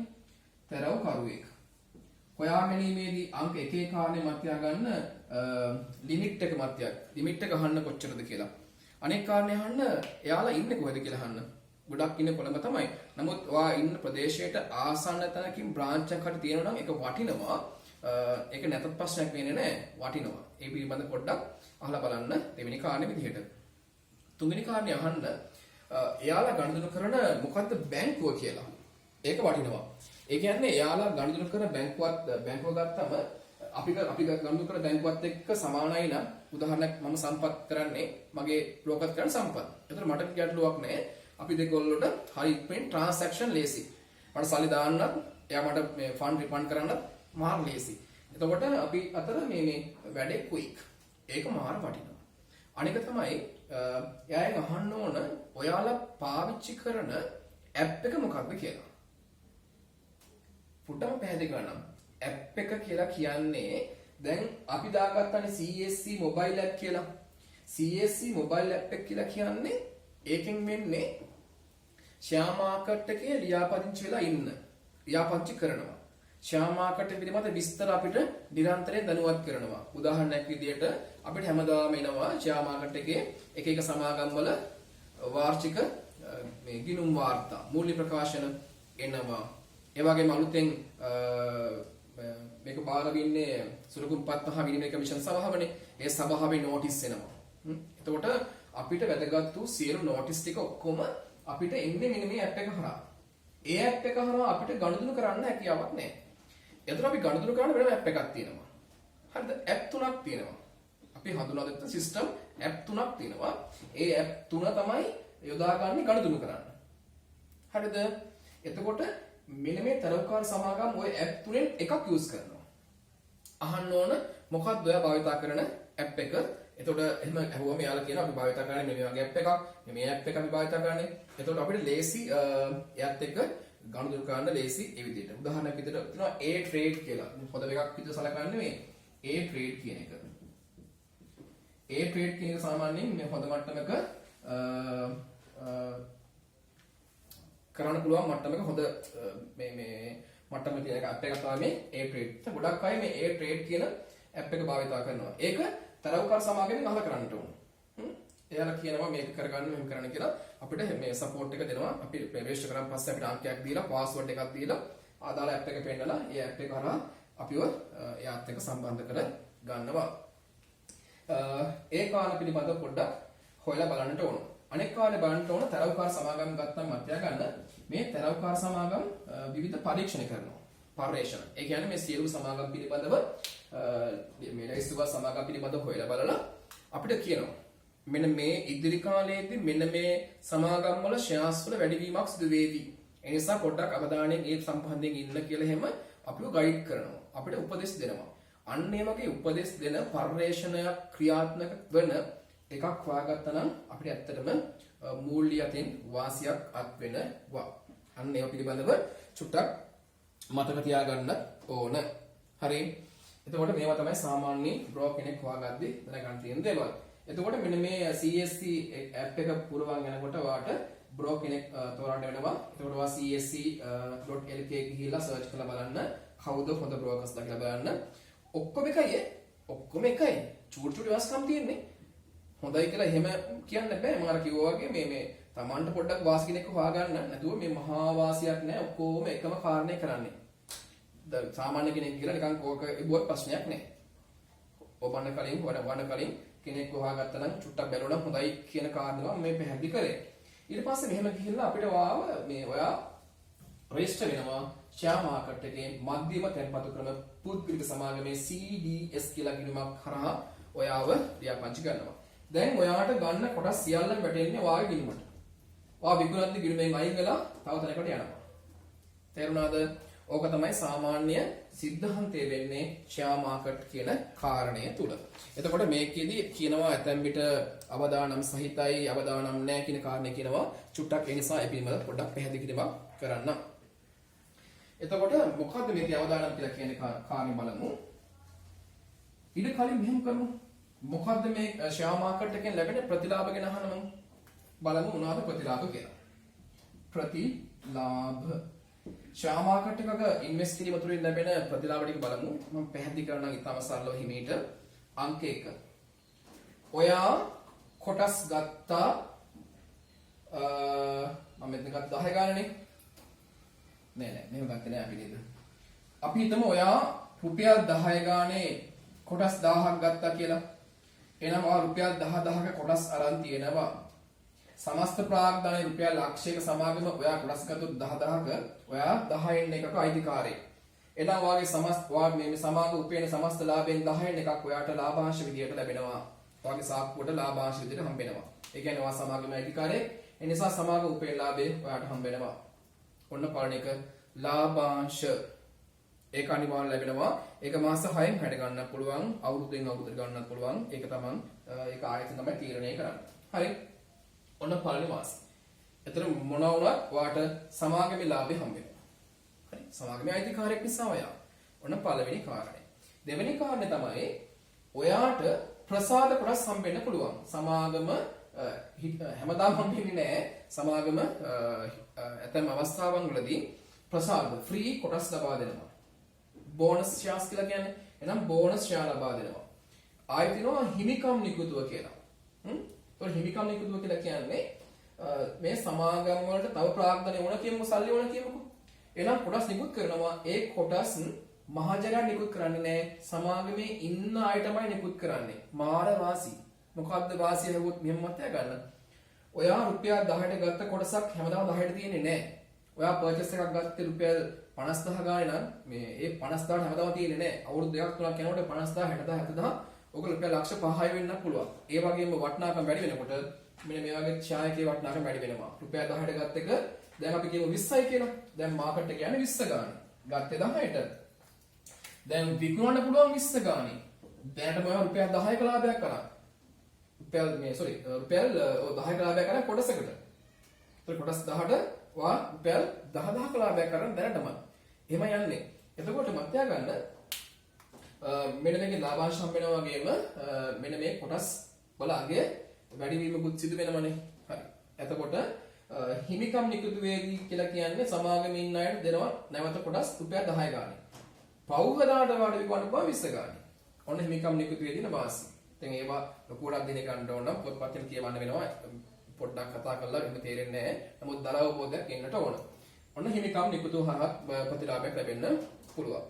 තරවකරුවෙක් හොයා ගැනීමේදී අංක 1 කාරණේ මත ගන්න ලිමිට් එක මත ලිමිට් එක අහන්න කොච්චරද කියලා. අනෙක් කාරණේ අහන්න එයාලා ඉන්නේ කොහෙද කියලා අහන්න. ගොඩක් ඉන්නේ කොළඹ තමයි. නමුත් ඔයා ඉන්න ප්‍රදේශයට ආසන්න තැනකින් බ්‍රාන්ච් එකක් හරි තියෙනවා නම් ඒක වටිනවා. ඒක නැතත් ප්‍රශ්නයක් වෙන්නේ නැහැ. වටිනවා. ඒ පිළිබඳ පොඩ්ඩක් අහලා බලන්න දෙවෙනි කාරණේ විදිහට. තුන්වෙනි කාරණේ අහන්න එයාලා ගනුදෙනු කරන මොකද්ද බැංකුව කියලා. ඒක වටිනවා. ඒ කියන්නේ එයාලා ගනුදෙනු කරන බැංකුව ගත්තම අපි ගනුදෙනු කරන බැංකුවත් එක්ක සමානයි නම් උදාහරණයක් මම සම්පත් කරන්නේ මගේ බ්‍රෝකර් කරන සම්පත්. ඒතර මට ගැටලුවක් නැහැ. අපි දෙකොල්ලොට හරි ඉක්මනින් ට්‍රාන්සැක්ෂන් ලේසි. මට සල්ලි දාන්නත් එයා මට මේ ෆන්ඩ් රිෆන්ඩ් කරන්නත් මාර ලේසි. එතකොට අපි අතර මේ වැඩේ ක්වික්. ඒක මාර වටිනවා. අනික තමයි එයාගෙන් අහන්න ඕන ඔයාලා පාවිච්චි කරන ඇප් එක මොකක්ද කියලා. පුටම පැහැදිලි කරනම් ඇප් එක කියලා කියන්නේ දැන් අපි දාගත්තානේ CSC මොබයිල් ඇප් කියලා. CSC මොබයිල් ඇප් එක කියලා කියන්නේ ඒකෙන් වෙන්නේ ෂෙයා මාකට් එකේ ලියාපදිංචි වෙලා ඉන්න. ලියාපදිංචි කරනවා. ෂෙයා මාකට් එක පිළිබඳ විස්තර අපිට නිරන්තරයෙන් දැනුවත් කරනවා. උදාහරණයක් විදිහට අපිට හැමදාම එනවා ෂෙයා මාකට් එකේ එක එක සමාගම් වල වාර්ෂික මේ ගිණුම් වාර්තා, මූල්‍ය ප්‍රකාශන එනවා. ඒ වගේම අලුතෙන් මේක බාර ගන්නේ සුළුකුම්පත් මහා විනිමය කමිෂන් සභාවනේ. ඒ සභාවේ නෝටිස් එනවා. එතකොට අපිට වැදගත් වූ සියලු නෝටිස් ටික ඔක්කොම අපිට එන්නේ මෙන්න මේ ඇප් එක හරහා. ඒ ඇප් එක හරහා අපිට ගනුදෙනු කරන්න හැකියාවක් නැහැ. එතකොට අපි ගනුදෙනු කරන්න වෙනම ඇප් එකක් තියෙනවා. හරිද? ඇප් තුනක් තියෙනවා. අපි හඳුනාගත්ත සිස්ටම් ඇප් තුනක් තියෙනවා. ඒ ඇප් තුන තමයි යොදාගන්නේ ගනුදෙනු කරන්න. හරිද? එතකොට මෙන්න මේ තරවකාර සමාගම් ওই ඇප් තුනෙන් එකක් යූස් කරනවා. අහන්න ඕන මොකක්ද ඔයා භාවිතා කරන ඇප් එක? එතකොට එහෙම අහුවම යාලා කියනවා අපි භාවිතා කරන්නේ මේ වගේ ඇප් එකක්. මේ ඇප් එක අපි භාවිතා කරන්නේ. එතකොට අපිට ලේසි එයත් එක්ක ගනුදෙනු කරන්න ලේසි ඒ විදිහට. උදාහරණයක් විදිහට තියෙනවා A trade කියලා. හොඳ එකක් විදිහට සලකන්නේ මේ A trade කියන එක. A trade කියන එක සාමාන්‍යයෙන් මේ හොඳ මට්ටමක කරන්න පුළුවන් මට්ටමක හොඳ මේ මට්ටමක තියෙන ඇප් එකක් තමයි මේ A trade. ගොඩක් අය මේ A trade කියන ඇප් එක භාවිතා කරනවා. ඒක තරවකාර සමාගමෙන් අහලා කරන්නට ඕන. එයාලා කියනවා මේක කරගන්න මෙහෙම කරන්න කියලා අපිට මේ සපෝට් එක දෙනවා. අපි රෙජිස්ටර් කරාන් පස්සේ අපිට අංකයක් දීලා පාස්වර්ඩ් එකක් දීලා ආදාළ ඇප් එක පෙන්නලා ඒ ඇප් එක කරා අපිව එයාත් එක්ක සම්බන්ධ කර ගන්නවා. ඒ කාල පිළිබඳව පොඩ්ඩක් හොයලා බලන්නට ඕන. අනෙක් කාලේ බලන්න ඕන තරවකාර සමාගම් ගත්තම මතය ගන්න මේ තරවකාර සමාගම් විවිධ පරීක්ෂණ කරනවා. පර්යේෂණ. ඒ කියන්නේ මේ සියලු සමාගම් පිළිබඳව මේ ලැයිස්තුව සමාගම් පිළිබඳව හොයලා බලලා අපිට කියනවා මෙන්න මේ ඉදිරි කාලයේදී මෙන්න මේ සමාගම් වල ෂෙයාර්ස් වල වැඩිවීමක් සිදු වේවි. ඒ නිසා පොඩ්ඩක් අවධානයෙන් ඒ සම්බන්ධයෙන් ඉන්න කියලා එහෙම අපිව ගයිඩ් කරනවා. අපිට උපදෙස් දෙනවා. අන්න ඒ වගේ උපදෙස් දෙන පර්යේෂණයක් ක්‍රියාත්මක වෙන එකක් හොයාගත්තා නම් අපිට ඇත්තටම මූල්‍ය අතින් වාසියක් අත් වෙනවා. අන්න ඒව පිළිබඳව චුට්ටක් මතක තියාගන්න ඕන. හරි. එතකොට මේවා තමයි සාමාන්‍ය බ්‍රෝ කෙනෙක් හොයාගද්දී දැනගන්න තියෙන දේවල්. එතකොට මෙන්න මේ CSC app එක පුරවන් යනකොට ඔයාට බ්‍රෝ කෙනෙක් තෝරන්න වෙනවා. එතකොට ඔයා csc.lk ගිහිල්ලා සර්ච් කරලා බලන්න කවුද හොඳ බ්‍රෝකර්ස්ලා කියලා බලන්න. ඔක්කොම එකයි. ඔක්කොම එකයි. චූටි චූටි වෙනස්කම් තියෙන්නේ. හොඳයි කියලා එහෙම කියන්න බෑ. මම අර කිව්වා වගේ මේ තමන්ට පොඩ්ඩක් වාසි කෙනෙක් හොයාගන්න නැතුව මේ මහා වාසියක් නෑ. ඔක්කොම එකම කාරණේ කරන්නේ. සාමාන්‍ය කෙනෙක් කියලා නිකන් කෝක ඉබුවත් ප්‍රශ්නයක් නෑ. ඔබන්න කලින් වඩ කලින් කෙනෙක් හොයාගත්තා නම් චුට්ටක් බැලුවනම් හොඳයි කියන කාරණාව මේ පැහැදිලි කරේ. ඊට පස්සේ මෙහෙම ගිහිල්ලා අපිට වාව මේ ඔයා රෙජිස්ටර් වෙනවා ෂෙයා මාකට් එකේ මධ්‍යම තැන්පතු ක්‍රම පුද්ගලික සමාගමේ CDS කියලා ගිණුමක් කරා ඔයාව ලියාපදිංචි කරනවා. දැන් ඔයාට ගන්න කොටස් සියල්ලම වැටෙන්නේ වාගේ ගිණුමට. වා විකුණද්දි ගිණුමෙන් අයින් වෙලා තව තැනකට යනවා. තේරුණාද? ඕක තමයි සාමාන්‍ය සිද්ධාන්තය වෙන්නේ ෂෙයා මාකට් කියන කාරණය තුල. එතකොට මේකෙදි කියනවා ඇතැම් විට අවදානම් සහිතයි අවදානම් නැහැ කියන කාරණේ කියනවා. චුට්ටක් ඒ නිසා ඒ පිළිබඳව පොඩ්ඩක් පැහැදිලි කිරීමක් කරන්න. එතකොට මොකද්ද මේකේ අවදානම් කියලා කියන කාරණේ බලමු. ඊට කලින් මෙහෙම කරමු. මොකද්ද මේ ෂෙයා මාකට් එකෙන් ලැබෙන ප්‍රතිලාභ ගැන අහන්න බලමු මොනවද ප්‍රතිලාභ කියලා. ප්‍රතිලාභ ෂෙයා මාකට් එකක ඉන්වෙස්ට් කිරීම තුළින් ලැබෙන ප්‍රතිලාභ ටික බලමු. මම පැහැදිලි කරනවා ඉතාම සරලව හිමීට. අංක 1. ඔයා කොටස් ගත්තා මම මෙතන ගත්ත 10 ගානනේ. නෑ මෙහෙම ගත්තේ නෑ අපි නේද. අපි හිතමු ඔයා රුපියල් 10 ගානේ කොටස් 1000ක් ගත්තා කියලා. එහෙනම් ඔයා රුපියල් 10000ක කොටස් අරන් තියෙනවා. සමස්ත ප්‍රාග්ධනයේ රුපියල් ලක්ෂයක සමාගම ඔයා කොටස් ගත්තොත් 10000ක ඔයා 10න් එකක අයිතිකාරයෙක්. එහෙනම් ඔයාගේ මේ සමාගම උපයන සමස්ත ලාභයෙන් 10න් එකක් ඔයාට ලාභාංශ විදියට ලැබෙනවා. ඔයාගේ සාක්කුවට ලාභාංශ විදියට හම්බ වෙනවා. ඒ කියන්නේ ඔයා සමාගමේ අයිතිකාරයෙක්. ඒ නිසා සමාගම උපයන ලාභය ඔයාට හම්බ වෙනවා. ඔන්න පළවෙනි එක ලාභාංශ. ඒක අනිවාර්යෙන් ලැබෙනවා. ඒක මාස 6න් හැඩ ගන්නත් පුළුවන්, අවුරුද්දෙන් අවුරුද්දට ගන්නත් පුළුවන්. ඒක තමයි ඒක ආයතන තමයි තීරණය කරන්නේ. හරි. ඔන්න පළවෙනි මාස. එතන මොන වුණත් ඔයාට සමාගමේ ලාභය හම්බ වෙනවා. හරි. සමාගමේ අයිතිකාරයෙක් නිසා ඔයා. ඔන්න පළවෙනි කාරණය. දෙවෙනි කාරණේ තමයි ඔයාට ප්‍රසාද කොටස් හම්බ වෙන්න පුළුවන්. සමාගම හැමදාම හම්බෙන්නේ නැහැ. සමාගම ඇතැම් අවස්ථාවන් වලදී ප්‍රසාද ෆ්‍රී කොටස් ලබා දෙනවා. බෝනස් ෂෙයාර්ස් කියලා කියන්නේ. එහෙනම් බෝනස් ෂෙයා ලබා දෙනවා. ආයෙත් දිනවා හිමිකම් නිකුතුව කියලා. ඒතකොට හිමිකම් නිකුතුව කියලා කියන්නේ මේ සමාගම් වලට තව ප්‍රාග්ධනය වුණ කියමු සල්ලි වුණ කියමුකෝ. එහෙනම් කොටස් නිකුත් කරනවා. ඒ කොටස් මහජනයා නිකුත් කරන්නේ නැහැ. සමාගමේ ඉන්න අයටමයි නිකුත් කරන්නේ. මාර වාසි. මොකද්ද වාසිය ලැබුවොත් මෙහෙම මතය ගන්න. ඔයා රුපියල් 10ට ගත්ත කොටසක් හැමදාම 10ට තියෙන්නේ නැහැ. ඔයා පර්චේස් එකක් ගත්තේ රුපියල් 50000 ගානේ නම් මේ ඒ 50000ට හැමදාම තියෙන්නේ නැහැ. අවුරුදු දෙකක් තුනක් යනකොට 50000 60000 70000 ඔක රුපියල් ලක්ෂ 5යි වෙන්නත් පුළුවන්. ඒ වගේම වටිනාකම වැඩි වෙනකොට මෙන්න මේ වගේ ඡායකේ වටිනාකම වැඩි වෙනවා. රුපියල් 10ට ගත්ත එක දැන් අපි කියමු 20යි කියලා. දැන් මාකට් එක යන්නේ 20 ගානේ. ගත්තේ 10ට. දැන් විකුණන්න පුළුවන් 20 ගානේ. දැනට මම රුපියල් 10ක ලාභයක් කරා. රුපියල් 10ක ලාභයක් කරා කොටසකට. ඒතර කොටස් 10ට වා රුපියල් 10000ක ලාභයක් කරන් දැනටම. එහෙම යන්නේ. එතකොට මතය ගන්න මෙන්න මේකේ ලාභාංශ හම්බ වෙනවා වගේම මෙන්න මේ කොටස් වල අගය වැඩි වීමකුත් සිදු වෙනවනේ. හරි. එතකොට හිමිකම් නිකුත් වේදී කියලා කියන්නේ සමාගමේ ඉන්න අයට දෙනවා නැවත කොටස් රුපියල් 10 ගානේ. පව් හදාට වඩා විකුණන බව 20 ගානේ. ඔන්න හිමිකම් නිකුත් වේදින වාසි. දැන් ඒවා ලොකුවට දින ගන්න ඕන නම් පොත්පත්ෙන් කියවන්න වෙනවා. පොඩ්ඩක් කතා කරලා එහෙම තේරෙන්නේ නැහැ. නමුත් දල අවබෝධයක් එන්නට ඕන. ඔන්න හිමිකම් නිකුතු හරහා ප්‍රතිලාභයක් ලැබෙන්න පුළුවන්.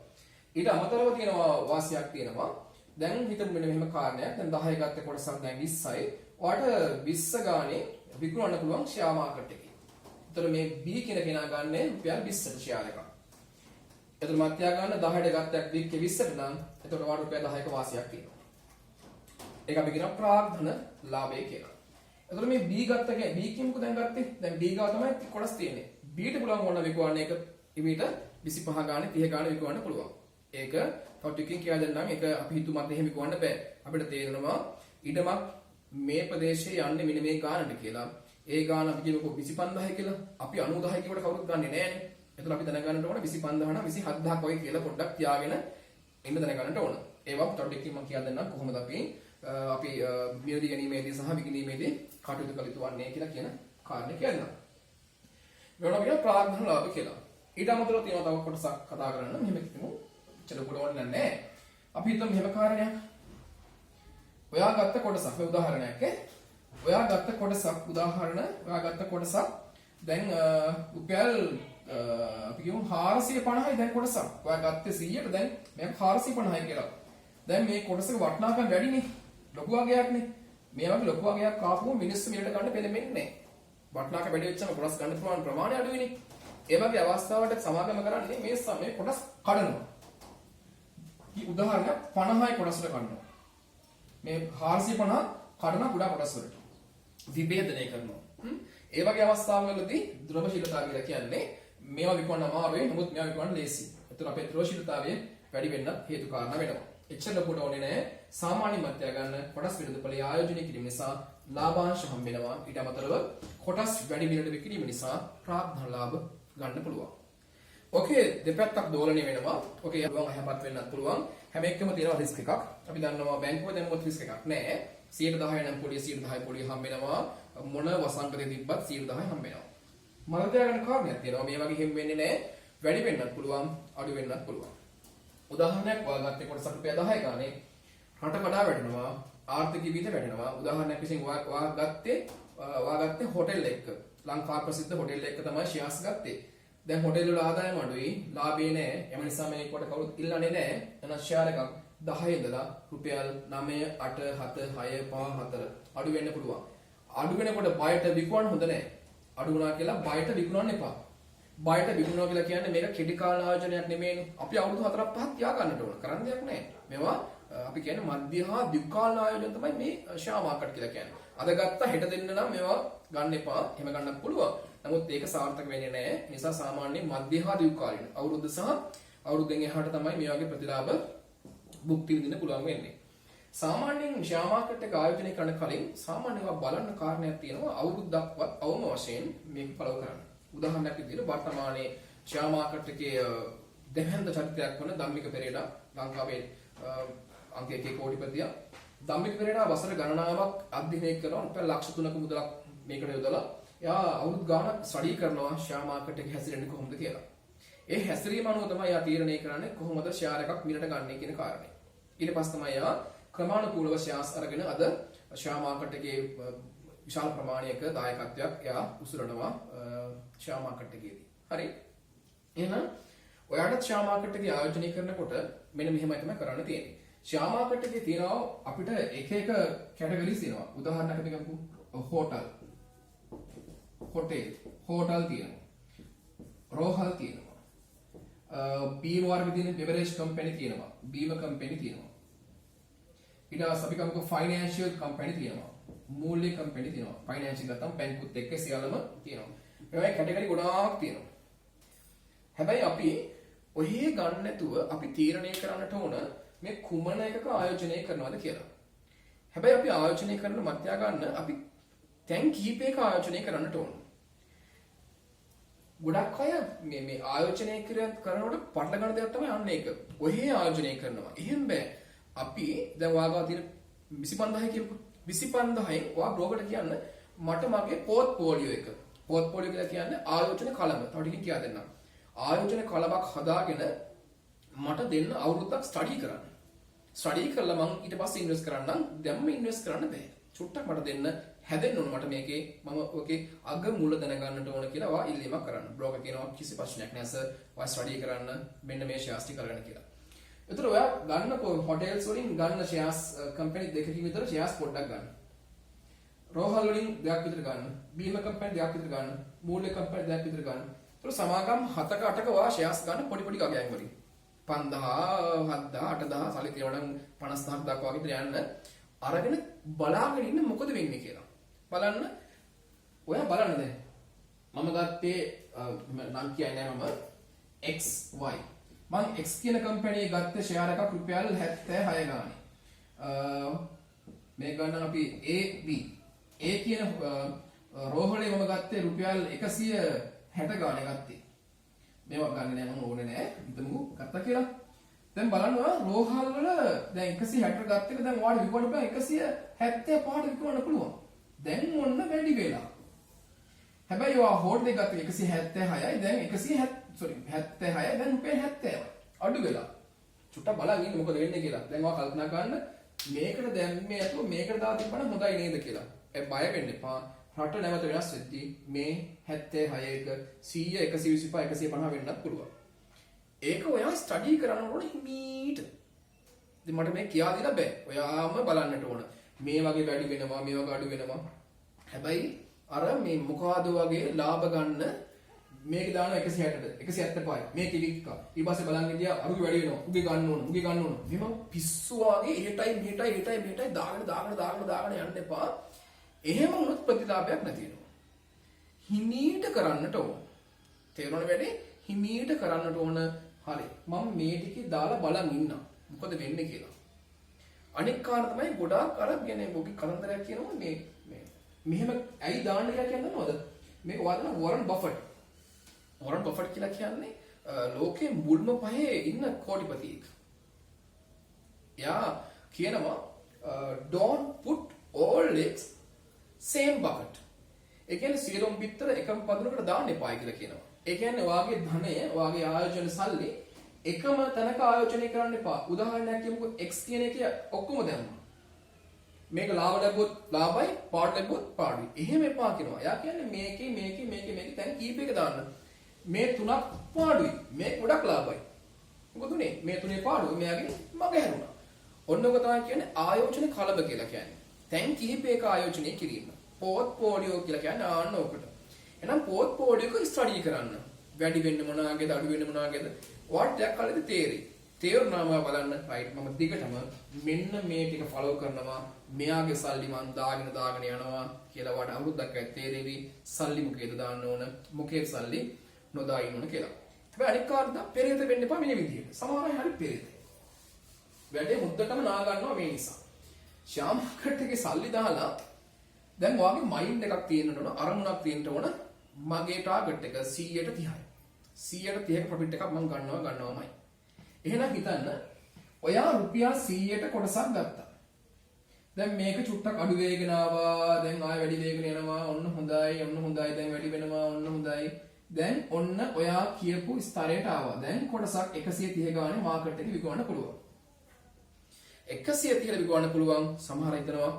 ඊට අමතරව තියෙනවා වාසියක් තියෙනවා. දැන් හිතමු මෙන්න මෙහෙම කාරණයක්. දැන් 10 ගත්ත කොටසක් දැන් 20යි. ඔයාලට 20 ගානේ විකුණන්න පුළුවන් ෂෙයා මාකට් එකේ. එතකොට මේ B කියන කෙනා ගන්නේ රුපියල් 20ට ෂෙයාර් එකක්. එතකොට මත්යා ගන්න 10ට ගත්තක් B 20ට නම් එතකොට ඔයාලට රුපියල් 10ක වාසියක් තියෙනවා. ඒක අපි කියනවා ප්‍රාග්ධන ලාභය කියලා. එතකොට මේ B ගත්ත කෙනා B කියමුකෝ දැන් ගත්තේ. දැන් B ගාව තමයි කොටස් තියෙන්නේ. B ට පුළුවන් ඕන විකුණන්න එක ඉමීට 25 ගානේ 30 ගානේ විකුණන්න පුළුවන්. ඒක තව ටිකකින් කියලා දෙන්නම්. ඒක අපි හිතුවත් එහෙම විකුණන්න බෑ. අපිට තේරෙනවා ඉඩමක් මේ ප්‍රදේශයේ යන්නේ මෙන්න මේ ගානට කියලා. ඒ ගාන අපි කියමුකෝ 25000 කියලා. අපි 90000 කියවට කවුරුත් ගන්නෙ නෑනේ. එතකොට අපි දැනගන්න ඕන 25000 නම් 27000ක් වගේ කියලා පොඩ්ඩක් තියාගෙන ඉන්න දැනගන්න ඕන. ඒවා තව ටිකකින් මම කියලා දෙන්නම් කොහොමද අපි මිලදී ගැනීමේදී සහ විකිණීමේදී කටයුතු කළ යුතු වන්නේ කියලා කියන කාරණේ කියන්නම්. මේවා කියන ප්‍රාග්ධන ලාභ කියලා. ඊට අමතරව තියෙනවා තව කොටසක් කතා කරන්න. මෙහෙම කිව්වොත් චල පුරවන්න නැහැ. අපි හිතමු මෙහෙම කාරණයක්. ඔයා ගත්ත කොටසක් මේ උදාහරණයක් ඔයා ගත්ත කොටසක් ඔයා ගත්ත කොටසක් දැන් රුපියල් අපි කියමු 450යි දැන් කොටසක්. ඔයා ගත්තේ 100ට දැන් මේක 450යි කියලා. දැන් මේ කොටසක වටිනාකම වැඩිනේ. ලොකු වගයක්නේ. මේ වගේ ලොකු වගයක් කාපුවම මිනිස්සු මිලට ගන්න පෙළෙන්නේ නැහැ. වටිනාකම වැඩි වෙච්චම කොටස් ගන්න පුළුවන් ප්‍රමාණය අඩු වෙන්නේ. ඒ වගේ අවස්ථාවට සමාගම කරන්නේ මේ කොටස් කඩනවා. උදාහරණයක් 50යි කොටසට කඩනවා. මේ 450 කඩන කුඩා කොටස් වලට විභේදනය කරනවා. ඒ වගේ අවස්ථාවලදී ද්‍රවශීලතාව කියලා කියන්නේ මේවා විකුණන අමාරුයි. නමුත් මේවා විකුණන ලේසි. ඒතර අපේ ද්‍රවශීලතාවය වැඩි වෙන්න හේතු කාරණා වෙනවා. එච්චර ලොකුට ඕනේ නැහැ. සාමාන්‍ය මතය ගන්න කොටස් විරුද්ධ ඵලයේ ආයෝජනය කිරීම නිසා ලාභාංශ හම්බ වෙනවා. ඊට අමතරව කොටස් වැඩි මිලට විකිණීම නිසා ප්‍රාග්ධන ලාභ ගන්න පුළුවන්. ඕකේ දෙපැත්තක් දෝලණය වෙනවා. ඕකේ යවුම් හැපත් වෙන්නත් පුළුවන්. හැම එකම තියෙනවා රිස්ක් එකක්. අපි දන්නවා බැංකුව දැම්මොත් රිස්ක් එකක් නැහැ. 110 නම් පොඩි 110 පොඩි හම්බ වෙනවා. මොන වසංගතේ තිබ්බත් 110 හම්බ වෙනවා. මම තියාගන්න කාරණයක් තියෙනවා. මේ වගේ හිම් වෙන්නේ නැහැ. වැඩි වෙන්නත් පුළුවන්, අඩු වෙන්නත් පුළුවන්. උදාහරණයක් ඔයාලා ගත්තේ කොටසක් රුපියල් 10 ගානේ රට කඩා වැටෙනවා. ආර්ථික විවිධ වැටෙනවා. උදාහරණයක් විසින් ඔයා ගත්තේ හොටෙල් එක. ලංකාවේ ප්‍රසිද්ධ හොටෙල් එක තමයි ෂෙයාර්ස් ගත්තේ. දැන් හොටෙල් වල ආදායම අඩුයි, ලාභේ නැහැ. එම නිසා මේක කොට කවුරුත් ඉල්ලන්නේ නැහැ. එහෙනම් ෂෙයාර් එකක් 10 ඉඳලා රුපියල් 9, 8, 7, 6, 5, 4 අඩු වෙන්න පුළුවන්. අඩු වෙනකොට බයට විකුණන්න හොඳ නැහැ. අඩු වුණා කියලා බයට විකුණන්න එපා. බයට විකුණනවා කියලා කියන්නේ මේක කෙටි කාල ආයෝජනයක් නෙමෙයි. අපි අවුරුදු 4ක් 5ක් තියා ගන්නට ඕන. කරන්න දෙයක් නැහැ. මේවා අපි කියන්නේ මධ්‍ය හා දිගු කාල ආයෝජන තමයි මේ ෂෙයා මාකට් කියලා කියන්නේ. අද ගත්තා හෙට දෙන්න නම් මේවා ගන්න එපා. එහෙම ගන්නත් පුළුවන්. නමුත් ඒක සාර්ථක වෙන්නේ නැහැ. නිසා සාමාන්‍යයෙන් මධ්‍ය හා දිගු කාලින අවුරුද්ද සහ අවුරුද්දෙන් එහාට තමයි මේ වගේ ප්‍රතිලාභ භුක්ති විඳින්න පුළුවන් වෙන්නේ. සාමාන්‍යයෙන් ෂෙයා මාකට් එක ආයෝජනය කරන කලින් සාමාන්‍යව බලන්න කාරණයක් තියෙනවා අවුරුද්දක්වත් අවම වශයෙන් මේක ෆලෝ කරන්න. උදාහරණයක් විදිහට වර්තමානයේ ෂෙයා මාකට් එකේ දෙවැන්ද චරිතයක් වන ධම්මික පෙරේරා ලංකාවේ අංක 1 කෝටිපතියා ධම්මික පෙරේරා වසර ගණනාවක් අධ්‍යයනය කරනවා රුපියල් ලක්ෂ 3ක මුදලක් මේකට යොදලා එයා අවුරුදු ගාණක් ස්ටඩි කරනවා ෂෙයා මාකට් එකේ හැසිරෙන්නේ කොහොමද කියලා. ඒ හැසිරීම අනුව තමයි එයා තීරණය කරන්නේ කොහොමද ෂෙයාර් එකක් මිලට ගන්න කියන කාරණේ. ඊට පස්සේ තමයි එයා ක්‍රමානුකූලව ෂෙයාර්ස් අරගෙන අද ෂෙයා මාකට් එකේ විශාල ප්‍රමාණයක දායකත්වයක් එයා උසුරනවා ෂෙයා මාකට් එකේදී. හරි. එහෙනම් ඔයාලට ෂෙයා මාකට් එකේ ආයෝජනය කරනකොට මෙන්න මෙහෙමයි තමයි කරන්න තියෙන්නේ. ෂෙයා මාකට් එකේ තියෙනවා අපිට එක එක කැටගරිස් තියෙනවා. උදාහරණයක් අපි ගමු හෝටල් තියෙනවා. රෝහල් තියෙනවා. බීම වර්ග තියෙන බෙවරේජ් කම්පැනි තියෙනවා. බීම කම්පැනි තියෙනවා. ඊට පස්සේ අපි ගමු ෆයිනෑන්ෂියල් කම්පැනි තියෙනවා. මූල්‍ය කම්පැනි තියෙනවා. ෆයිනෑන්ෂියල් ගත්තම බැංකුත් එක්ක සියල්ලම තියෙනවා. මේ වගේ කැටගරි ගොඩාක් තියෙනවා. හැබැයි අපි ඔහි ගන්න නැතුව අපි තීරණය කරන්නට ඕන මේ කුමන එකක ආයෝජනය කරනවද කියලා. හැබැයි අපි ආයෝජනය කරන මත්යා ගන්න අපි තැන් කීපයක ආයෝජනය කරන්නට ඕන. ගොඩක් අය මේ ආයෝජනය කරනකොට පටල ගන්න දෙයක් තමයි අන්න ඒක. ඔහි ආයෝජනය කරනවා. එහෙම බෑ. අපි දැන් වාගාව තියෙන 25000 කියමු. 25000න් ඔයා බ්‍රෝකර්ට කියන්න මට මගේ පෝර්ට්ෆෝලියෝ එක. පෝර්ට්ෆෝලියෝ කියලා කියන්නේ ආයෝජන කලම. තව ටිකකින් කියා දෙන්නම්. ආයෝජන කලමක් හදාගෙන මට දෙන්න අවුරුද්දක් ස්ටඩි කරන්න. ස්ටඩි කරලා මම ඊට පස්සේ ඉන්වෙස්ට් කරන්නම්. දැම්ම ඉන්වෙස්ට් කරන්න බෑ. චුට්ටක් මට දෙන්න හැදෙන්න ඕන. මට මේකේ මම ඔකේ අග මුල දැනගන්නට ඕන කියලා වා ඉල්ලීමක් කරන්න. බ්‍රෝකර් කියනවා කිසි ප්‍රශ්නයක් නෑ සර්. වා ස්ටඩි කරන්න මෙන්න මේ ෂෙයාර්ස් ටික කරගන්න කියලා. ඒතර ඔයා ගන්නකො හොටෙල්ස් වලින් ගන්න ෂෙයාර්ස් කම්පැනි දෙකකින් විතර ෂෙයාර්ස් පොඩ්ඩක් ගන්න. රෝහල් වලින් දෙයක් විතර ගන්න. බීම කම්පැනි දෙයක් විතර ගන්න. මූල්‍ය කම්පැනි දෙයක් විතර ගන්න. ඒතර සමාගම් 7ක 8ක වා ෂෙයාර්ස් ගන්න පොඩි පොඩි ගගයන් වලින්. 5000 7000 8000 සල්ලි තියවනම් 50000ක් දක්වා විතර යන්න අරගෙන බලාගෙන ඉන්න මොකද වෙන්නේ කියලා. බලන්න. ඔයා බලන්න දැන්. මම ගත්තේ නම් කියන්නේ මම XY. මම X කියන කම්පැනියේ ගත්ත ෂෙයාර් එකක් රුපියල් 76 ගානේ. මේ ගන්න අපි AB. A කියන රෝහලේ මම ගත්තේ රුපියල් 160 ගානේ ගත්තේ. මේවා ගන්න නෑ මම ඕනේ නෑ. හිතමුකෝ ගත්තා කියලා. දැන් බලනවා රෝහල් වල දැන් 160 ගත්ත එක දැන් වාඩි විකුණන්න බෑ 175ට විකුණන්න පුළුවන්. දැන් ඔන්න වැඩි වෙලා. හැබැයි ඔයා හෝඩ් එක ගත්ත 176යි දැන් 76 දැන් රුපියල් 70යි. අඩු වෙලා. චුට්ටක් බලන් ඉන්න මොකද වෙන්නේ කියලා. දැන් ඔයා කල්පනා කරන්න මේකට දැම්මේ නැතුව මේකට දාලා තිබ්බනම් හොඳයි නේද කියලා. ඒ බය වෙන්න එපා. රට නැවත වෙනස් වෙද්දී මේ 76ක 100 125 150 වෙන්නත් පුළුවන්. ඒක ඔයා ස්ටඩි කරන්න ඕන හිමීට. ඉතින් මට මේ කියා දෙන්න බෑ. ඔයාම බලන්නට ඕන. මේ වගේ වැඩි වෙනවා, මේ වගේ අඩු වෙනවා. හැබැයි අර මේ මොකಾದ වගේ ලාභ ගන්න මේක දාන 160ට 175යි. මේක ඉලික්කා. ඊට පස්සේ බලන් ඉතියා අරුගේ වැඩි වෙනවා. උගේ ගන්න ඕන. උගේ ගන්න ඕන. මෙහෙම පිස්සු වගේ එහෙටයි දාගෙන යන්න එපා. එහෙම වුණොත් ප්‍රතිලාභයක් නැති වෙනවා. හිමීට කරන්නට ඕන. තේරුණාද වැඩි? හිමීට කරන්නට ඕන. හරි. මම මේ ටිකේ දාලා බලන් ඉන්නම්. මොකද වෙන්නේ කියලා. අනික් කාරණා තමයි ගොඩාක් අර කියන්නේ මොකි කලන්දරයක් කියනවා මේ මෙහෙම ඇයි දාන්න කියලා කියන්නේ නේද? මේක වදන වොරන් බෆට්. වොරන් බෆට් කියලා කියන්නේ ලෝකේ මුල්ම පහේ ඉන්න කෝටිපතියෙක්. යා කියනවා don't put all eggs same bucket. ඒ කියන්නේ සියලුම බිත්තර එකම පඳුරකට දාන්න එපා කියලා කියනවා. ඒ කියන්නේ ඔයාගේ ධනය, ඔයාගේ ආයෝජන සල්ලි එකම තැනක ආයෝජනය කරන්න එපා. උදාහරණයක් කියමුකෝ X කියන එක ඔක්කොම දැම්මා. මේක ලාභ ලැබුවොත් ලාභයි, පාඩු ලැබුවොත් පාඩුයි. එහෙම එපා කියනවා. එයා කියන්නේ මේකේ දැන් කීපයක දාන්න. මේ තුනක් පාඩුයි. මේ ගොඩක් ලාභයි. මොකද උනේ? මේ තුනේ පාඩුයි. මෙයාගේ මග හැරුණා. ඔන්නෝක තමයි කියන්නේ ආයෝජන කලබ කියලා කියන්නේ. දැන් කීපයක ආයෝජනය කිරීම. පෝර්ට්ෆෝලියෝ කියලා කියන්නේ ආන්න ඕකට. එහෙනම් පෝර්ට්ෆෝලියෝක ස්ටඩි කරන්න. වැඩි වෙන්න මොනවාගේද, අඩු වෙන්න මොනවාගේද? වාට්යක් කාලෙදි තේරෙයි. තේරුණාම බලන්න රයිට් මම දිගටම මෙන්න මේ ටික ෆලෝ කරනවා. මෙයාගේ සල්ලි මං දාගෙන යනවා කියලා වට අවුරුද්දක් ඇත් තේරෙවි. සල්ලි මොකේද දාන්න ඕන? මොකේ සල්ලි නොදා ඉන්න ඕන කියලා. හැබැයි අනික් කාර්යය පෙරේත වෙන්න එපා මෙන්න විදියට. සමහර අය හරි පෙරේත. වැඩේ මුද්දටම නා ගන්නවා මේ නිසා. ෂෙයා මාකට් එකේ සල්ලි දාලා දැන් ඔයාගේ මයින්ඩ් එකක් තියෙන්න ඕන, අරමුණක් තියෙන්න ඕන. මගේ ටාගට් එක 100ට 30යි. 100ට 30ක ප්‍රොෆිට් එකක් මම ගන්නවාමයි. එහෙනම් හිතන්න ඔයා රුපියල් 100ට කොටසක් ගත්තා. දැන් මේක චුට්ටක් අඩු වේගෙන ආවා. දැන් ආයෙ වැඩි වේගෙන යනවා. ඔන්න හොඳයි. දැන් වැඩි වෙනවා. ඔන්න හොඳයි. දැන් ඔන්න ඔයා කියපු ස්තරයට ආවා. දැන් කොටසක් 130 ගානේ මාකට් එකේ විකුණන්න පුළුවන්. 130ට විකුණන්න පුළුවන්. සමහර හිතනවා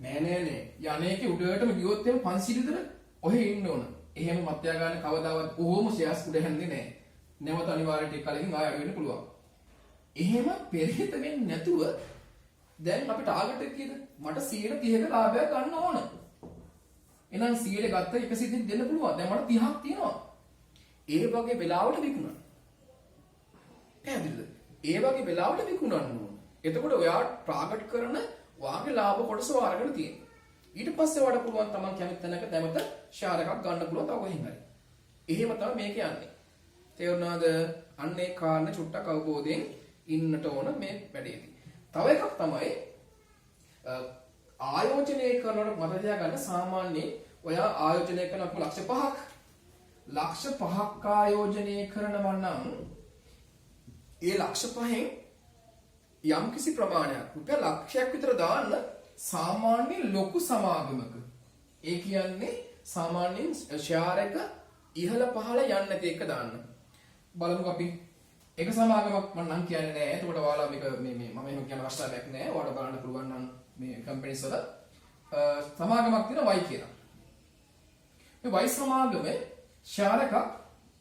නෑ. යන්නේක උඩටම ගියොත් එම 500 විතර ඔහෙ ඉන්න ඕන. එහෙම මත්යා ගන්න කවදාවත් කොහොම ෂෙයාර්ස් උඩ හැන්නේ නෑ. නැවත අනිවාර්යයෙන් ටික කලකින් ආයෙ අඩු වෙන්න පුළුවන්. එහෙම පෙරහිත වෙන්නේ නැතුව දැන් අපි ටාගට් එක කීයද? මට 130ක ලාභයක් ගන්න ඕන. එහෙනම් 100ට ගත්ත 130 දෙන්න පුළුවන්. දැන් මට 30ක් තියෙනවා. ඒ වගේ වෙලාවට විකුණන්න. පැහැදිලිද? ඒ වගේ වෙලාවට විකුණන්න ඕන. එතකොට ඔයා ටාගට් කරන වාගේ ලාභ කොටස අරගෙන තියෙනවා. ඊට පස්සේ වඩා පුළුවන් තමන් කැමති තැනක නැවත ෂෙයාර් එකක් ගන්න පුළුවන් තව කොහෙන් හරි. එහෙම තමයි මේක යන්නේ. තේරුණාද? අන්න ඒ කාරණේ චුට්ටක් අවබෝධයෙන් ඉන්නට ඕන මේ වැඩේදී. තව එකක් තමයි ආයෝජනය කරනකොට මතක තියාගන්න සාමාන්‍යයෙන් ඔයා ආයෝජනය කරන ලක්ෂ 5ක් ලක්ෂ 5ක් ආයෝජනය කරනවා නම් ඒ ලක්ෂ 5න් යම්කිසි ප්‍රමාණයක් රුපියල් ලක්ෂයක් විතර දාන්න සාමාන්‍ය ලොකු සමාගමක. ඒ කියන්නේ සාමාන්‍යයෙන් ෂෙයාර් එක ඉහළ පහළ යන්නේ නැති එක දාන්න. බලමුකෝ අපි එක සමාගමක් මම නම් කියන්නේ නෑ. එතකොට ඔයාලා මේක මේ මම එහෙම කියන අවස්ථාවක් නෑ. ඔයාලට බලන්න පුළුවන් නම් මේ කම්පැනිස් වල සමාගමක් තියෙනවා Y කියලා. මේ Y සමාගමේ ෂෙයාර් එකක්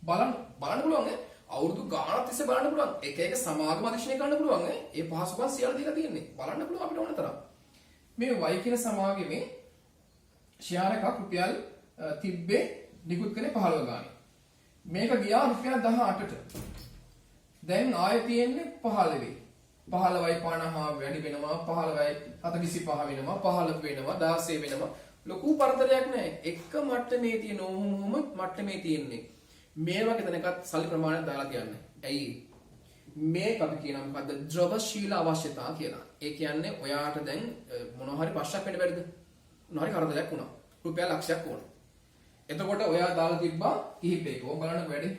බලන්න පුළුවන් නේ. අවුරුදු ගාණක් තිස්සේ බලන්න පුළුවන්. එක එක සමාගම අධිශනය කරන්න පුළුවන් නේ. ඒ පහසුකම් සියල්ල දීලා තියෙන්නේ. බලන්න පුළුවන් අපිට ඕන තරම්. මේ Y කියන සමාගමේ ෂෙයාර් එකක් රුපියල් තිබ්බේ නිකුත් කරේ 15 ගානේ. මේක ගියා රුපියල් 18ට. දැන් ආයෙ තියෙන්නේ 15. 15යි 50 වැඩි වෙනවා 15යි 45 වෙනවා 15 වෙනවා 16 වෙනවා. ලොකු පරතරයක් නැහැ. එක මට්ටමේ තියෙන ඕම මට්ටමේ තියෙන්නේ. මේ වගේ තැනකත් සල්ලි ප්‍රමාණයක් දාලා තියන්නේ. ඇයි? මේක අපි කියනවා මොකද්ද? ද්‍රවශීල අවශ්‍යතා කියලා. ඒ කියන්නේ ඔයාට දැන් මොනවා හරි ප්‍රශ්නයක් වෙන්න බැරිද? මොනවා හරි කරදරයක් වුණා. රුපියල් ලක්ෂයක් ඕන. එතකොට ඔයා දාලා තිබ්බා කිහිපයක. ඕක බලන්න වැඩි.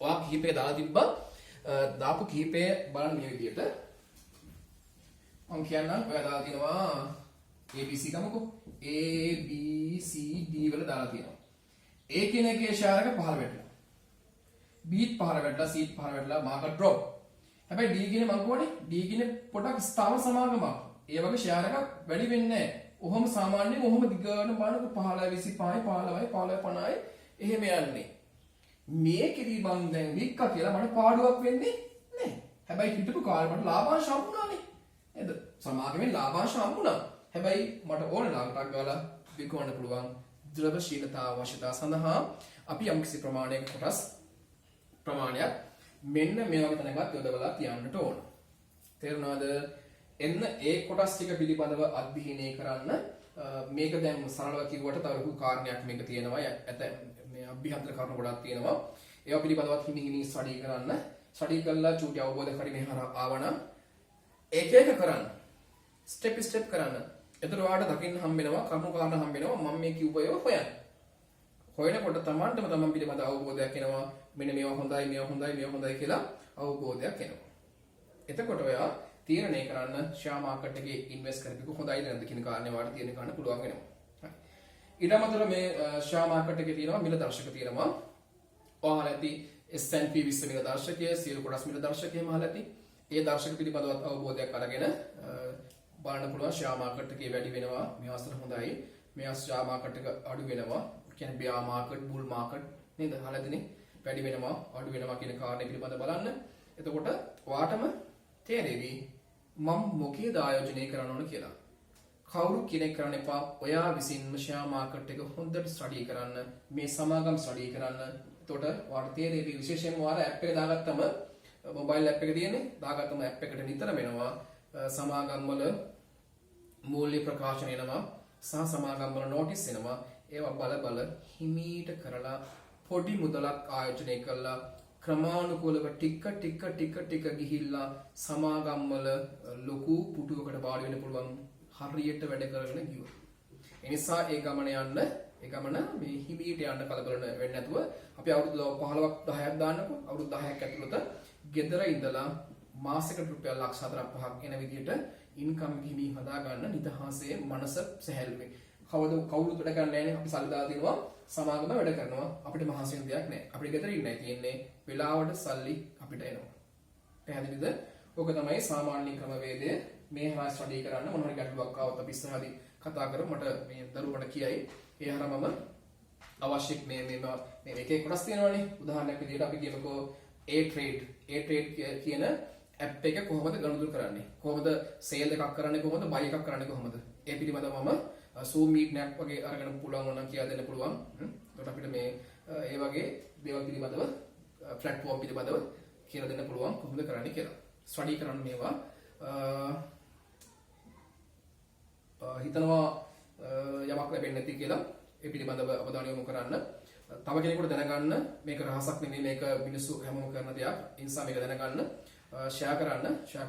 ඔයා කිහිපේ දාලා තිබ්බා. දාපු කිහිපේ බලන්න මේ විදිහට. මම කියන්නම් ඔයා දාලා තිනවා ABC ගමුකෝ. A B C D වල දාලා තියෙනවා. A කියන එකේ ෂෙයාර් එක 15 වැටලා. B 15 වැටලා, C 15 වැටලා මාකට් ඩ්‍රොප්. හැබැයි D කියන මම කියවනේ D කියන පොඩක් ස්ථාවර සමාගමක්. ඒ වගේ ෂෙයාර් එකක් වැඩි වෙන්නේ නැහැ. ඔහොම සාමාන්‍යයෙන් ඔහොම දිගටම බලනකොට 15 25 15යි 15 50යි එහෙම යන්නේ. මේකෙදි මම දැන් වික්ක කියලා මට පාඩුවක් වෙන්නේ නැහැ. හැබැයි හිටපු කාලේ මට ලාභාංශ හම්බුණානේ. නේද? සමාගමෙන් ලාභාංශ හම්බුණා. හැබැයි මට ඕන ලාභයක් ගාලා විකවන්න පුළුවන් ද්‍රවශීලතා අවශ්‍යතා සඳහා අපි යම්කිසි ප්‍රමාණයක කොටස් ප්‍රමාණයක් මෙන්න මේ වගේ තැනකට යොදවලා තියන්නට ඕන. තේරුණාද? එන්න ඒ කොටස් ටික පිළිබඳව අධ්‍යයනය කරන්න. මේක දැන් සරලව කිව්වට තව ලොකු කාරණයක් මේක තියෙනවා. මේ අභ්‍යන්තර කරුණු ගොඩක් තියෙනවා. ඒවා පිළිබඳව හිමි ස්ටඩි කරන්න. ස්ටඩි කරලා චූටි අවබෝධ කරගෙන මෙහර ආවනම් එක එක කරන්න. ස්ටෙප් ස්ටෙප් කරන්න. එතකොට ඔයාලට දකින්න හම්බ වෙනවා කරුණු කාරණා හම්බ වෙනවා. මම මේ කිව්ව ඒවා හොයන්න. හොයනකොට තමන් පිළිබඳ අවබෝධයක් එනවා. මෙන්න මේවා හොඳයි මේවා හොඳයි මේවා හොඳයි කියලා අවබෝධයක් එනවා. එතකොට ඔයා තීරණය කරන්න ෂෙයා මාකට් එකේ ඉන්වෙස්ට් කරපික හොඳයිද නැද්ද කියන කාරණේ වාට තීරණය කරන්න පුළුවන් වෙනවා. හරි. ඊට අමතරව මේ ෂෙයා මාකට් එකේ තියෙනවා මිල දර්ශක තියෙනවා. ඔයාලා ඇති S&P 20 මිල දර්ශකය, සියලු කොටස් මිල දර්ශකය මහලා ඇති. ඒ දර්ශක පිළිබඳව අවබෝධයක් අරගෙන බලන්න පුළුවන් ෂෙයා මාකට් එකේ වැඩි වෙනවා. මේ අවස්ථර හොඳයි. මේ ෂෙයා මාකට් එක අඩු වෙනවා. කියන්නේ බෙයා මාකට්, බුල් මාකට් නේද? හලදිනේ වැඩි වෙනවා, අඩු වෙනවා කියන කාරණේ පිළිබඳව බලන්න. එතකොට ඔයාටම තේරෙවි මම මොකේද ආයෝජනය කරන්න ඕන කියලා. කවුරු කෙනෙක් කරන්න එපා. ඔයා විසින්ම ෂෙයා මාකට් එක හොඳට ස්ටඩි කරන්න. මේ සමාගම් ස්ටඩි කරන්න. එතකොට ඔයාට තේරෙවි විශේෂයෙන්ම ඔයාලා ඇප් එක දාගත්තම මොබයිල් ඇප් එක තියෙන්නේ. දාගත්තම ඇප් එකට නිතර වෙනවා සමාගම් වල මූල්‍ය ප්‍රකාශන එනවා. සහ සමාගම් වල නෝටිස් එනවා. ඒවා බල හිමීට කරලා පොඩි මුදලක් ආයෝජනය කරලා ක්‍රමානුකූලව ටික ගිහිල්ලා සමාගම් වල ලොකු පුටුවකට වාඩි වෙන්න පුළුවන් හරියට වැඩ කරගෙන ගියොත්. ඒ නිසා ඒ ගමන මේ හිමීට යන්න කලබල වෙන්නේ නැතුව අපි අවුරුදු 15ක් 10ක් දාන්නකො අවුරුදු 10ක් ඇතුළත ගෙදර ඉඳලා මාසෙකට රුපියල් ලක්ෂ 4-5ක් එන විදිහට ඉන්කම් හිමී හදා ගන්න නිදහසේ මනස සැහැල්ලුවේ. කවුරුත් වැඩ කරන්නේ නැහැ. අපි සල්ලි දාලා දෙනවා සමාගම වැඩ කරනවා. අපිට මහසි වෙන දෙයක් නැහැ. අපිට ගෙදර ඉන්නයි තියෙන්නේ. වෙලාවට සල්ලි අපිට එනවා. පැහැදිලිද? ඕක තමයි සාමාන්‍ය ක්‍රමවේදය. මේ හා ස්ටඩි කරන්න මොන හරි ගැටලුවක් ආවොත් අපි ඉස්සරහදී කතා කරමු. මට මේ දරුවට කියයි. ඒ හරම මම අවශ්‍ය මේ එක එක කොටස් තියෙනවානේ. උදාහරණයක් විදිහට අපි කියමුකෝ A trade කියන ඇප් එක කොහොමද ගනුදෙනු කරන්නේ? කොහොමද සේල් එකක් කරන්නේ? කොහොමද බයි එකක් කරන්නේ කොහොමද? ඒ පිළිබඳව මම Zoom meet නැක් වගේ අරගෙන පුළුවන් නම් කියලා දෙන්න පුළුවන්. එතකොට අපිට මේ ඒ වගේ දේවල් පිළිබඳව platform පිළිබඳව කියලා දෙන්න පුළුවන් කොහොමද කරන්නේ කියලා. ස්ටඩි කරන්න මේවා හිතනවා යමක් ලැබෙන්නේ නැති කියලා ඒ පිළිබඳව අවධානය යොමු කරන්න. තව කෙනෙකුට දැනගන්න මේක රහසක් නෙමෙයි මේක මිනිස්සු හැමෝම කරන දෙයක්. ඒ නිසා මේක දැනගන්න ෂෙයා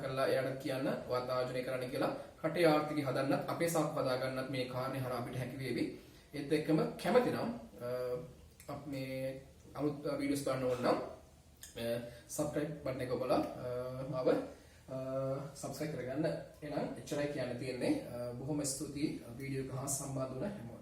කරලා එයාට කියන්න ඔයත් ආයෝජනය කරන්න කියලා. රටේ ආර්ථිකය හදන්නත් අපේ සාප් හදා ගන්නත් මේ කාරණේ හරහා අපිට හැකි වේවි. ඒත් එක්කම කැමති නම් අප මේ අලුත් වීඩියෝස් බලන්න ඕන නම් subscribe බටන් එක ඔබලා මාව subscribe කරගන්න. එහෙනම් එච්චරයි කියන්න තියෙන්නේ. බොහොම ස්තුතියි වීඩියෝ එක හා සම්බන්ධ වුණ හැමෝටම.